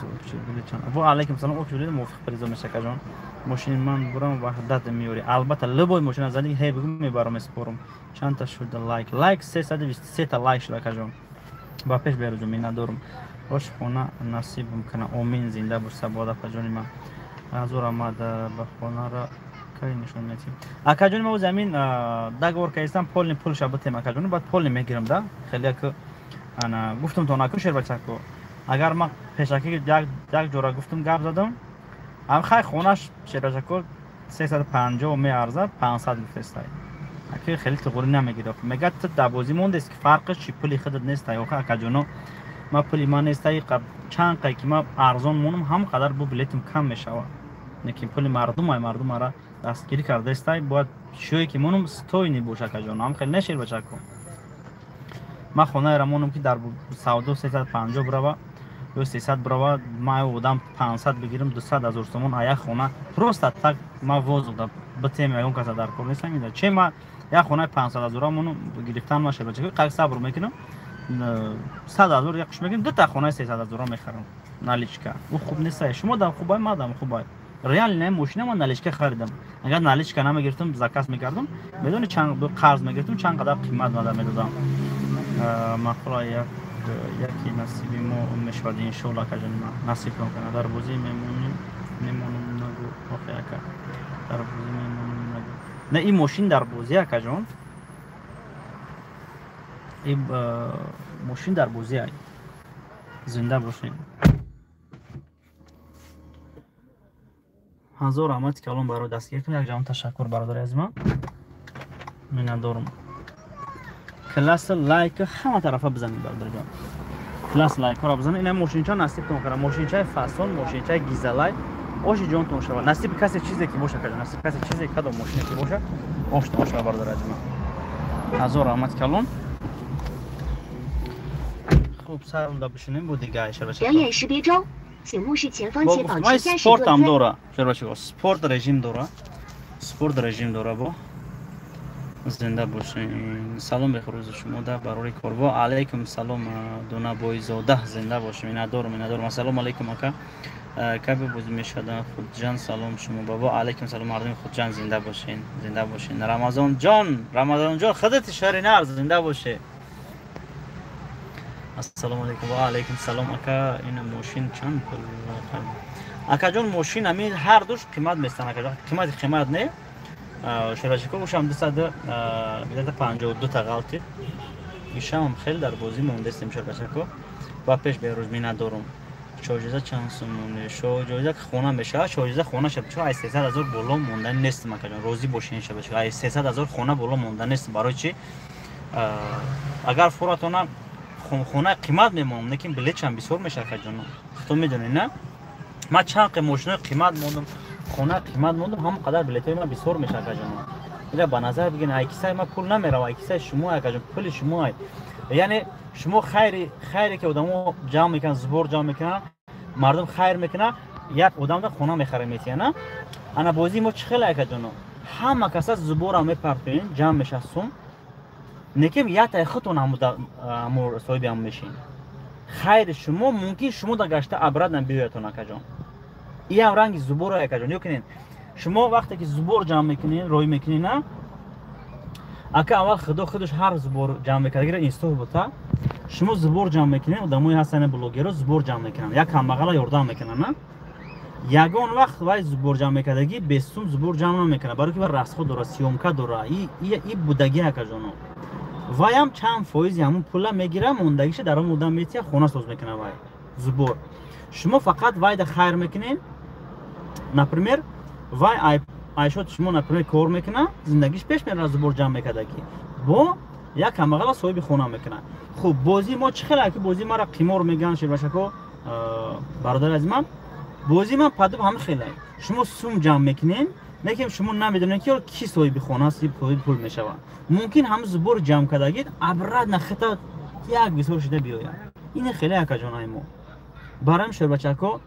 ва алейкум салом обшуди мувофиқ призо мешакаҷон мошини ман бурам ваҳдат меёри албатта либои мошина зани ҳей бигум мебарам спорум чанда шуда лайк 323 та лайк шуда акаҷон ба пеш беруҷо минадорум хош хона насиб мкана омин зинда бош сабода акаҷони ман азур амад ба хонара کاری نشون میدی اکاجون ما زمین داگور کایستم پول شبته اکاجون بعد پول میگیرم دا خیلی که انا گفتم تو نکن شیر بچه کو اگر ما پیشکی یک جورا گفتم گپ زدم هم خیلی خونش شیر بچه کو 350 می ارزد 500 میفرستای اکی خیلی تغییر نمیگیره میگه تو دبوزی مونده است که فرقش چی پولی خودت نیست یا که اکاجونو ما پولی ما نیست چند قای که ما ارزان مونم هم قدر بو بلیتم کم میشه نکیم پولی مردم را دستگیری کرده است باید شوی که مونم ستوی نی باشه اکاجونو هم خیلی نشیر بچه کو ما خونه را مونم که در سعودو 350 برابر یا 300 برابر ما بودم 500 بگیرم 200,000 تومان آیا خونه پروست تک ما وضع داد بتیم میگم که در کار نیستم میده چه ما یا خونه 500,000 مونو گرفتن ماشه بچه که صبر میکنم 100,000 یکش میگم دو تا خونه 300,000 میخرم نالیچکا او خوب نیست شما دم خوبه ما دم خوبه ریال نه ماشین ما نالیچکا خریدم اگر نالیچکا نمیگرفتم زکات میکردم بدون چند قرض میگرفتم چند قدر قیمت میدادم مخلا یکی نصیبی ما مشود ان شاء الله که جن نصیب کنه در بازی میمونیم نگو آخه اکا در بازی میمونیم نگو نه این ماشین در بازی اکا جان این ماشین در بازی ای زنده باشین هزار رحمت که الان برای دستگیر کنید یک جان تشکر برادر از من ندارم کلاس لایک همه طرفا بزنید برادر جان کلاس لایک را بزنید این ماشینچا نصیب تون کنه ماشینچای فاسون ماشینچای گیزلای اوشی جون تون شود نصیب کسی چیزی که باشه کنه نصیب کسی چیزی که کدوم ماشینی که باشه اوش برادر از من هزار رحمت کلون خوب سر اون بشینیم بود دیگه ایشه بشه 表演识别中，请目视前方且保持驾驶 سپورت 座 هم 位。 داره شروع سپورت رژیم داره با زنده باشین سلام بخیر روز شما در برای کار با علیکم سلام دونا بویزاده زنده باشین ندارم سلام علیکم اکا کبه بود میشد خود جان سلام شما بابا علیکم سلام مردم خود جان زنده باشین رمضان جان خودت شهر نار زنده باشه السلام علیکم و علیکم سلام اکا این ماشین چند پول اکا جان ماشین همین هر دوش قیمت میستن اکا جان قیمت نه شرایطی گوشم 252 تا غلطی گوشم خیلی در بازی مونده استیم شرایطی و پیش به روز می ندارم شوجیزه چند سومونه شوجیزه خونه میشه شوجیزه خونه شب چون 300,000 بالا موندن نیست مکه جان روزی باشین شب چون 300,000 خونه بالا موندن نیست برای چی اگر فوراتونا خونه قیمت میمونم لیکن بلیط هم بسیار میشه که جان تو میدونی نه ما چند ماشین قیمت موندم خونه قیمت موندم هم قدر بلیطای ما بسیار میشه که جان میگه به نظر بگین ایکسای ما پول نمیره و ایکسای شما که جان پول شما یعنی شما خیری که آدمو جمع میکنن زبور جمع میکنن مردم خیر میکنن یک آدم خونه میخره میتونه انا بازی ما چه خیلی که جان همه کسا زبور هم میپرتین جمع میشه سوم نکیم یا تا خودتون همو صاحب هم میشین خیر شما ممکن شما دا گشته ابرد هم بیایتون که جان این هم رنگ زبور های که جان کنین شما وقتی که زبور جمع میکنین روی میکنین نه اگه اول خودش هر زبور جمع میکنه اگر اینستو بوده شما زبور جمع میکنین و دموی هستن بلوگر زبور جمع میکنن یک هم بغل یاردم میکنن نه یگان وقت وای زبور جمع میکردگی بیستم زبور جمع نمیکنه برای که بر رسخو داره سیومکا داره ای بودگی ها که جانو وای هم چند فایزی همون پولا میگیره موندگیش در اون مدام میتیه خونه سوز میکنه وای زبور شما فقط وای ده خیر میکنین نپرمیر وای айшот шумо например кор мекунад зиндагиш пеш меравад зубур ҷамъ мекардаги бо як ҳамағала соҳиби хона мекунад хуб бозӣ мо чӣ хеле ки бозӣ мара қимор мегӯянд ширбашако бародари азимам бозӣ ман падуб ҳама хеле шумо сум ҷамъ мекунед лекин шумо намедонед ки ки соҳиби хона аст соҳиби пул мешавад мумкин ҳама зубур ҷамъ кардагид абрад нахита як бисёр шуда биёяд ин хеле якаҷонаи мо барам ширбачако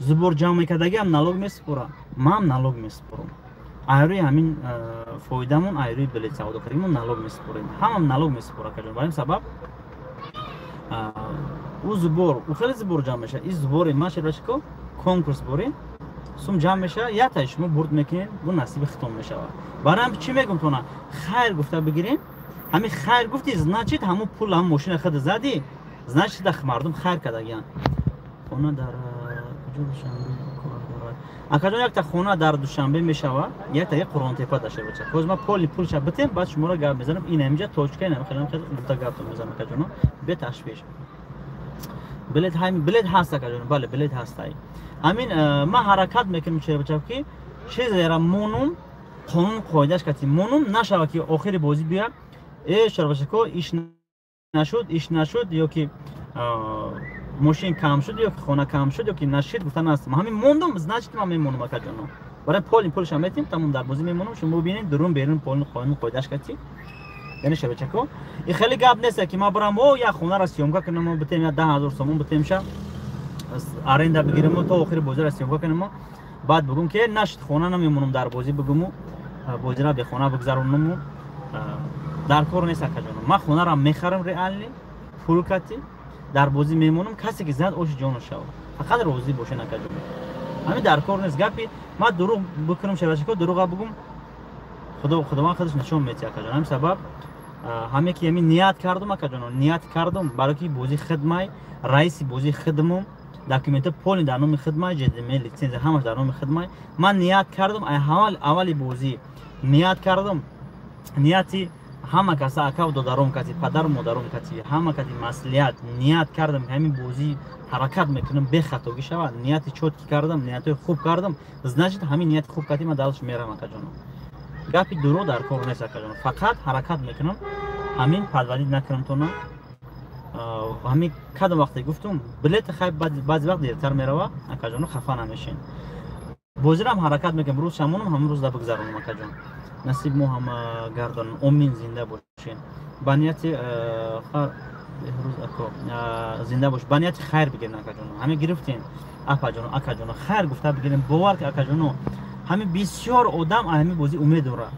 зубур ҷамъ мекардаги ҳам налог месупурад ман налог месупурам айрӯи ҳамин фоидамон айрӯи билет савдокаригимон налог месупурем ҳамам налог месупурад кажон ба ин сабаб ӯ зубор ӯ хеле зубор ҷамъ мешавад ин зубори ман ширбачако конкурс бори сум ҷамъ мешавад яктай шумо бурд мекунед бу насиби хитом мешавад барам чӣ мегум тона хайр гуфта бигирем ҳамин хайр гуфти значит ҳамун пул ҳам мошина худа задӣ значит мардум хайр кардагиянд хона дар куҷо акаҷон якта хона дар душанбе мешава якта як қуронтепа дашта бача ҳозир ма поли пулша битем баъд шуморо гап мезанам ин амҷа точка ин хеле дута гапто мезанам акаҷоно бе ташвиш билет ҳам билет ҳаст акаҷоно бале билет ҳастай ҳамин ма ҳаракат мекунам чера бача ки чизера монум қонун қоидаш кати монум нашава ки охири бозӣ биya чера бача ко иш нашуд ё ки мошин кам шуд ё ки хона кам шуд ё ки нашид гуфта настам ҳамин мондум значит ман мемонам акаҷоно барои поли пулша метим тамом дар бозӣ мемонам шумо бибинед дурун берун полни қонун қоидаш кати яъне чера бача ко и хеле гап нест ки ма барам як хонара сёмка кунам битем 10,000 сомон битемша аренда бигирам то охири бозира сёмка кунам баъд бигум ки нашид хона намемонам дар бозӣ бигуму бозира бе хона бигзаронаму дар кор нест акаҷоно ман хонара мехарам реални пул кати дар бозӣ мемонам касе ки зад оши ҷоно шава фақат розӣ бошен акаҷоно ҳамин дар кор нест гапи ман дурӯғ бикунам шербачако дурӯға бигум худованд худаш нишон метиҳад акаҷоно ҳамин сабаб ҳаме ки ҳамин ният кардам акаҷоно ният кардам барои ки бозӣ хидмай раиси бозӣ хидмум документа полни дар номи хидмай ҷдм лицензия ҳамаш дар номи хидмай ман ният кардам аввали бозӣ ният кардам нияти ҳама каса акав додаром кати падару модаром кати ҳама кати маслиҳат ният кардам ки ҳамин бозӣ ҳаракат мекунам бехатогӣ шавад нияти чотки кардам ниятҳои хуб кардам значит ҳамин нияти хуб кати ман далаш мерам акаҷоно гапи дуро дар кор нест акаҷоно фақат ҳаракат мекунам ҳамин падвалид накунам тона ҳамин кадом вақте гуфтум билети хай баъзи вақт дертар мерава акаҷоно хафа намешен бозирам ҳаракат мекунам рӯз шамонам ҳамин рӯз да бигзаронам акаҷон насиб мо ҳама гардонам омин зинда бошен ба нияти зинда бош ба нияти хайр бигирен акаҷоно ҳамин гирифтен акаҷоно хайр гуфта бигирен бовар ки акаҷоно ҳамин бисёр одам ҳамин бозӣ умед дорад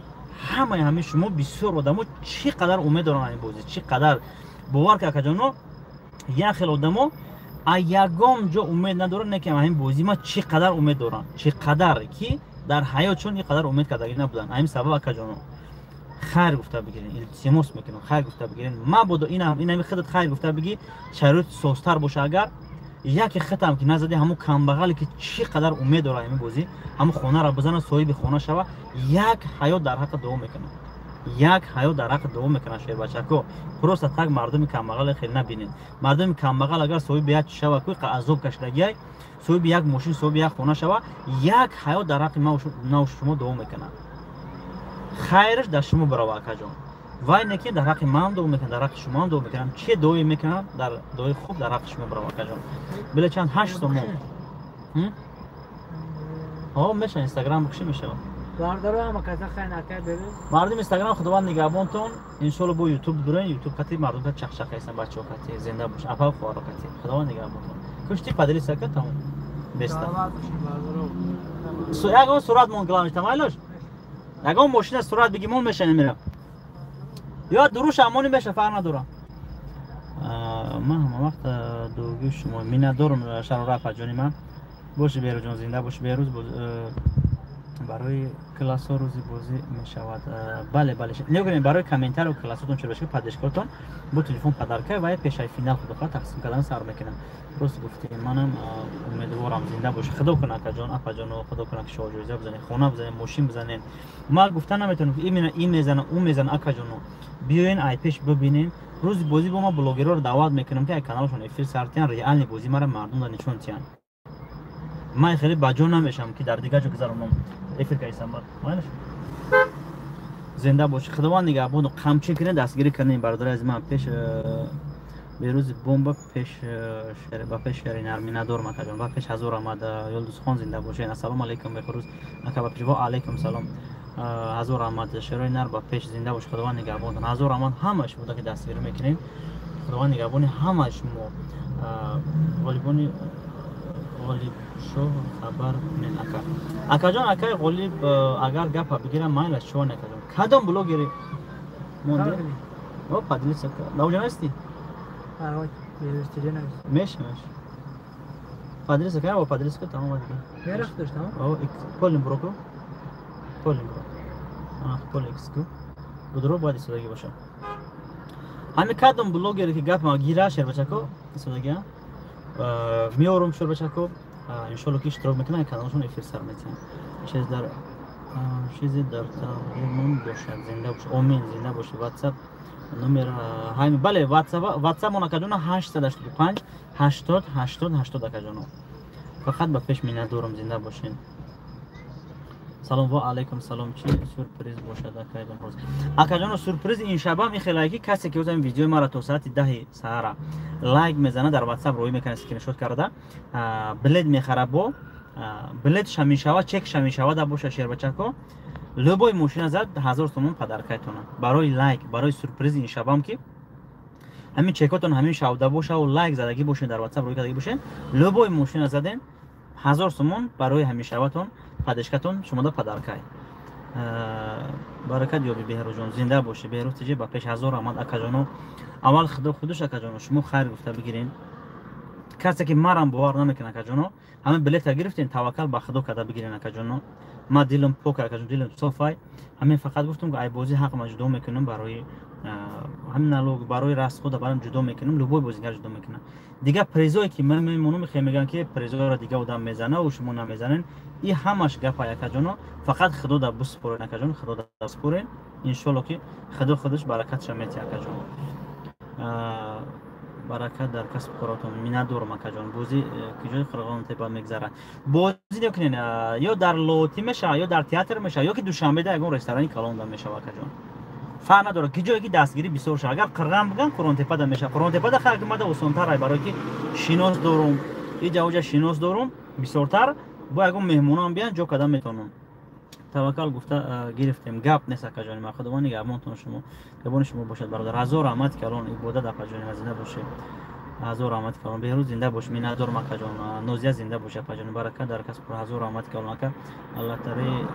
ҳамин шумо бисёр одамо чӣ қадар умед доранд ҳамин бозӣ чӣ қадар бовар ки акаҷоно як хел одамо ягон ҷо умед надоранд не ки ҳамин бозӣ ма чӣ қадар умед доранд чӣ қадар ки дар ҳаётшон ин қадар умед кардагӣ набуданд ҳамин сабаб акаҷоно хайр гуфта бигирен илтимос мекунам хайр гуфта бигирен мабодо ин ҳамин худат хайр гуфта биги шароити созтар боша агар яке хитам ки назади ҳамун камбағале ки чӣ қадар умед дорад ҳамин бозӣ ҳамун хонара бизана соҳиби хона шава як ҳаёт дар ҳаққи дуо мекунам як ҳаёт дар ҳаққи дуо мекунам шербачако просто так мардуми камбағале хеле набинед мардуми камбағал агар соҳиби як шава ки азоб кашидагиай соҳиби як мошин соҳиби як хона шава як ҳаёт дар ҳаққи ман шумо дуо мекунам хайраш дар шумо барава акаҷон вай не ки дар ҳаққи ман дуо мекунам дар ҳаққи шумоам дуо мекунам чӣ дуое мекунам дар дуои хуб дар ҳаққи шумо барава акаҷон биле чанд 8 сомон меша инстаграм куши мешава мардум инстаграм худованд нигаҳбонтон иншоалло бо ютуб дурен ютуб кати мардум кати чақчақ ҳастан бачаҳо кати зинда бош апа хӯро кати худованд нигаҳбонтон кушти падриса ка тамом беста ягон сурат мон главниш тамайлош ягон мошина сурат биги мон меша намерам ё дуруш амони меша фарқ надорам ман ҳама вақт дуруги шумо миннатдорам шарора апаҷони ман боши берӯҷон зинда боши берӯз барои классо рӯзи бозӣ мешавад бале нигӯрем барои комментарию классотон чӯрбашки падишкотон бо телефон падарка ва пешаи финал худоха тақсим кардан сар мекунам просто гуфти манам умедворам зинда бош худо кун акаҷон апаҷоно худо кун ки шумо ҷоиза бизанед хона бизанед мошин бизанед ман гуфта наметавонам ин мезанам ун мезанам акаҷоно биёен ай пеш бибинем рӯзи бозӣ бо ман блогерро даъват мекунам ки ай каналшон эфир сартиян реални бозӣ мара мардум да нишон тиян ман хеле баҷо намешам ки дар дигар ҷо гузаронам эфир кайсам майнаш зинда боши худованд нигаҳбон қамчи кирен дастгирӣ кардем бардори аз ман пеш берӯзи бомба пеш ба пеш шеринар миннатдорам акаҷон ва пеш ҳазор омад юлдузхон зинда бошед ассалому алайкум бехурӯз ака ба пеш ва алайкум салом ҳазор омад шеринар ба пеш зинда бош худованд нигаҳбон ҳазор омад ҳамаш буда ки дастгирӣ мекунем худованд нигаҳбони ҳамаш мо ғолибони غالبشو خبر من اکا اکاجان اکای غالب اگر گپ بگیرم مایل شو نکردم کدام بلوگری مونده او پادلیس اکا لوجا هستی آره استودیو میشه پادلیس اکا او پادلیس اکا تمام دیگه میرفت داشت تمام او پولیم بروکو پولیم برو پول ایکس کو بدرو باید استودیو باشه همین کدام بلوگری که گپ ما گیره شر بچکو استودیو میارم شروع بچکو انشالله که اشتراک میکنن کانالشون افیر سر میتونن چیزی در تقدیمون باشد زنده باشه آمین زنده باشه واتساپ نمبر همین بله واتساپ مون اکادونا 885 80 80 80 اکادونا فقط با پیش میندارم زنده باشین سلام و علیکم سلام چی سورپرایز باشد اکادونا سورپرایز این شب هم خیلی کسی که این ویدیو ما را تا ساعت 10 سحر لایک میزنه در واتساپ روی میکنه اسکرین شات کرده بلد میخره با بلد شمیشاوا چک شمیشاوا دا باشه شیر بچکو لوبای ماشین زد 1000 تومان پدرکایتونه برای لایک برای سورپرایز این شب هم که همین چکاتون همین شاوده باشه و لایک زدگی باشه در واتساپ روی کردگی باشه لوبای ماشین زدن 1000 تومان برای همین شباتون پدشکتون شما دا پدرکای برکت یابی بهرو جان زنده باشه بهرو تجی با پیش 1000 آمد اکاجانو اول خودش اکاجانو شما خیر گفته بگیرین کسی که مرام باور نمیکنه اکاجانو همه بلیت گرفتین توکل به خدا کرده بگیرین اکاجانو ما دیلم پوک اکاجانو دیلم صافای همین فقط گفتم که ای بازی حق ما جدا میکنم برای همین نالوگ برای راست خود برام جدا میکنم لوبوی بازیگر جدا میکنم دیگه پریزایی که من میمونم میگن که پریزا را دیگه آدم میزنه و شما نمیزنین این همش گپ اکاجانو فقط خدا در بسپورین اکاجانو خدا در بسپورین ان شاء الله که خدا خودش برکت شمیت اکاجانو برکت در کسب کاراتون میندارم اکاجان بازی کجای خرقان تپا میگذره بازی نکنین یا در لوتی میشه یا در تئاتر میشه یا که دوشنبه ده اون رستوران کلان میشه اکاجان فرق نداره کجایی که دستگیری بسیار شه اگر قرغم بگن قران تپا ده میشه قران تپا ده خلق مده وسونتر برای که شیناس دارم یه جوجا شیناس دارم بسیارتر با اگه مهمونان بیان جو کدام میتونم توکل گفته گرفتیم گپ نیست اکاجان ما خودمون نگهبانتون شما نگهبان شما باشد برادر 1000 رحمت کلان عبادت اکاجان زنده باشه 1000 رحمت کلان بهروز زنده باش می ندارم اکاجان نوزیا زنده باشه اکاجان برکت در کسب 1000 رحمت کلان اکا الله تعالی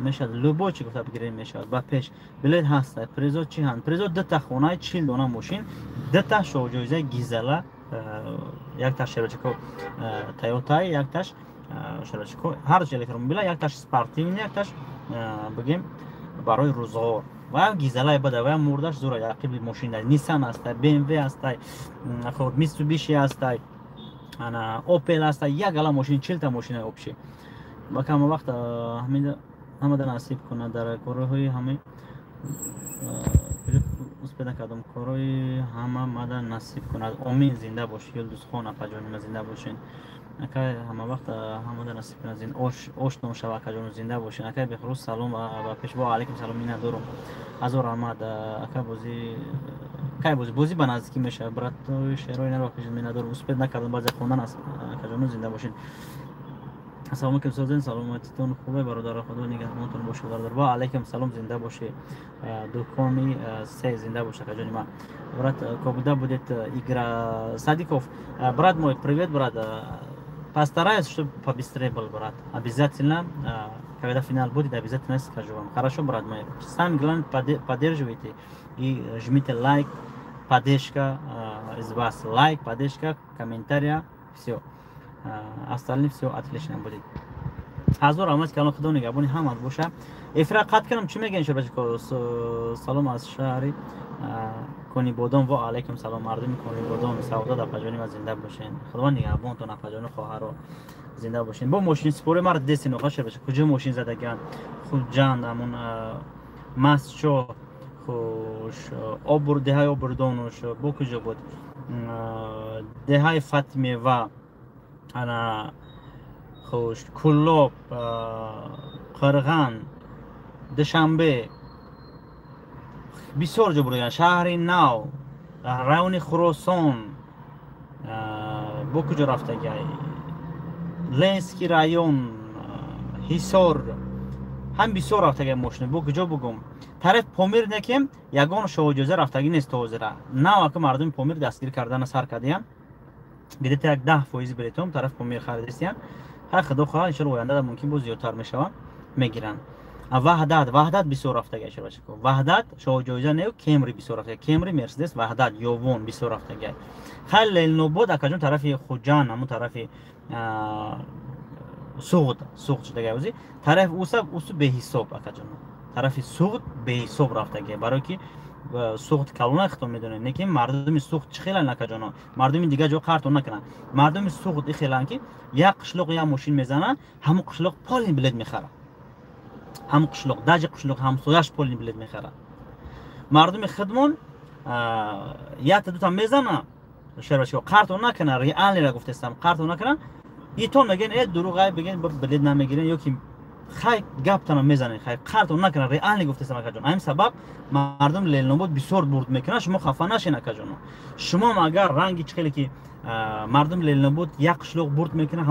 میشه لوبو چی گفته بگیریم میشه با پیش بلد هست پریزو چی هست پریزو دو تا خونه 40 دونه ماشین دو تا شو جایزه گیزلا یک تا شرچکو تایوتا یک تاش شرچکو هر چیزی که موبیل یک تاش سپارتیو یک تاش بگیم برای روزگار و گیزلای بده و موردش زور عقیب ماشین داره نیسان است بی ام وی است خود میتسوبیشی است انا اوپل است یک گلا ماشین 40 تا ماشین اوپشی با کم وقت همه نصیب کنه در کارهای همه اس پیدا کردم کارهای همه مدن نصیب کنه امین زنده باش یلدوز خان اپاجان زنده باشین اکا همه وقت همه نصیب کنه زین اوش نو شوا کجون زنده باشین اکا بخروس سلام و پیشوا علیکم سلام مینا دارم 1000 رحمت اکا بازی بنازکی میشه برات شهرای نرو پیش مینا دارم اس پیدا کردم باز خوندن است کجون زنده باشین السلام علیکم سوزن سلامتیتون خوبه برادر خدا نگهبانتون باشه برادر و علیکم سلام زنده باشه دکانی سه زنده باشه کجانی ما برات کبودا بودت ایگرا садиков брат мой привет брат постараюсь чтобы побыстрее был брат обязательно когда финал будет обязательно скажу вам хорошо брат мой самое главное поддерживайте и жмите лайк поддержка из вас лайк поддержка комментария все остальное все отлично будет 1000 رحمت کلام خدا نگهبانی همه باشه افرا قطع کنم چی میگن شما بچه سلام از شهری کنی بودم و علیکم سلام مردم کنی بودم سعادت در پجانی و زنده باشین خدا نگهبانتون پجانی خواهر رو زنده باشین با ماشین سپور مرد دست نخواهش شد بچه کجا ماشین زدگان خود جان همون مسچو خوش آبر دهای آبردانوش با کجا بود دهای فاطمه و انا خوش کلوب قرغان دوشنبه بسیار جا بودن شهر نو رایون خراسان با کجا رفته گای لنسکی رایون حصار هم بسیار رفته گای ماشین با کجا بگم طرف پامیر نکیم یگان شواجوزه رفتگی نیست توزره نه که مردم پامیر دستگیر کردن سر کردیم بیدت یک 10% بلیتم طرف پامیر خریدستیم هر خدا خواه انشالله آینده در ممکن بود زیادتر میشوند میگیرن وحدت بسیار رفته گای شده وحدت شو جایزه نیو کیمری بسیار رفته کیمری مرسدس وحدت یوون بسیار رفته گای خیلی نوبود اکجون طرف خوجان همون طرف سوق شده گای وزی طرف اوسو به حساب اکجون طرف سوق به حساب رفته گای برای که سوخت کلونه ختم میدونن نه که مردم سوخت چخیلا نکجانا مردم دیگه جو قارتون نکنن مردم سوخت خیلان که یک قشلق یا ماشین میزنن همون قشلق پالین بلد میخره همون قشلق داج قشلق هم سویاش پالین بلد میخره مردم خدمون یا تا دو تا میزنن شهر بچه‌ها قارتون نکنن ریال را گفتم قارتون نکنن ایتون میگن ای دروغای بگین بلد نمیگیرن یا که خای گپ تنم میزنن خای قارتون نکنن ریال گفتم اکجان همین سبب مردم لیل نبود بسیار برد میکنن شما خفه نشین اکجان شما اگر رنگی چخیلی که مردم لیل نبود یک قشلق برد میکنه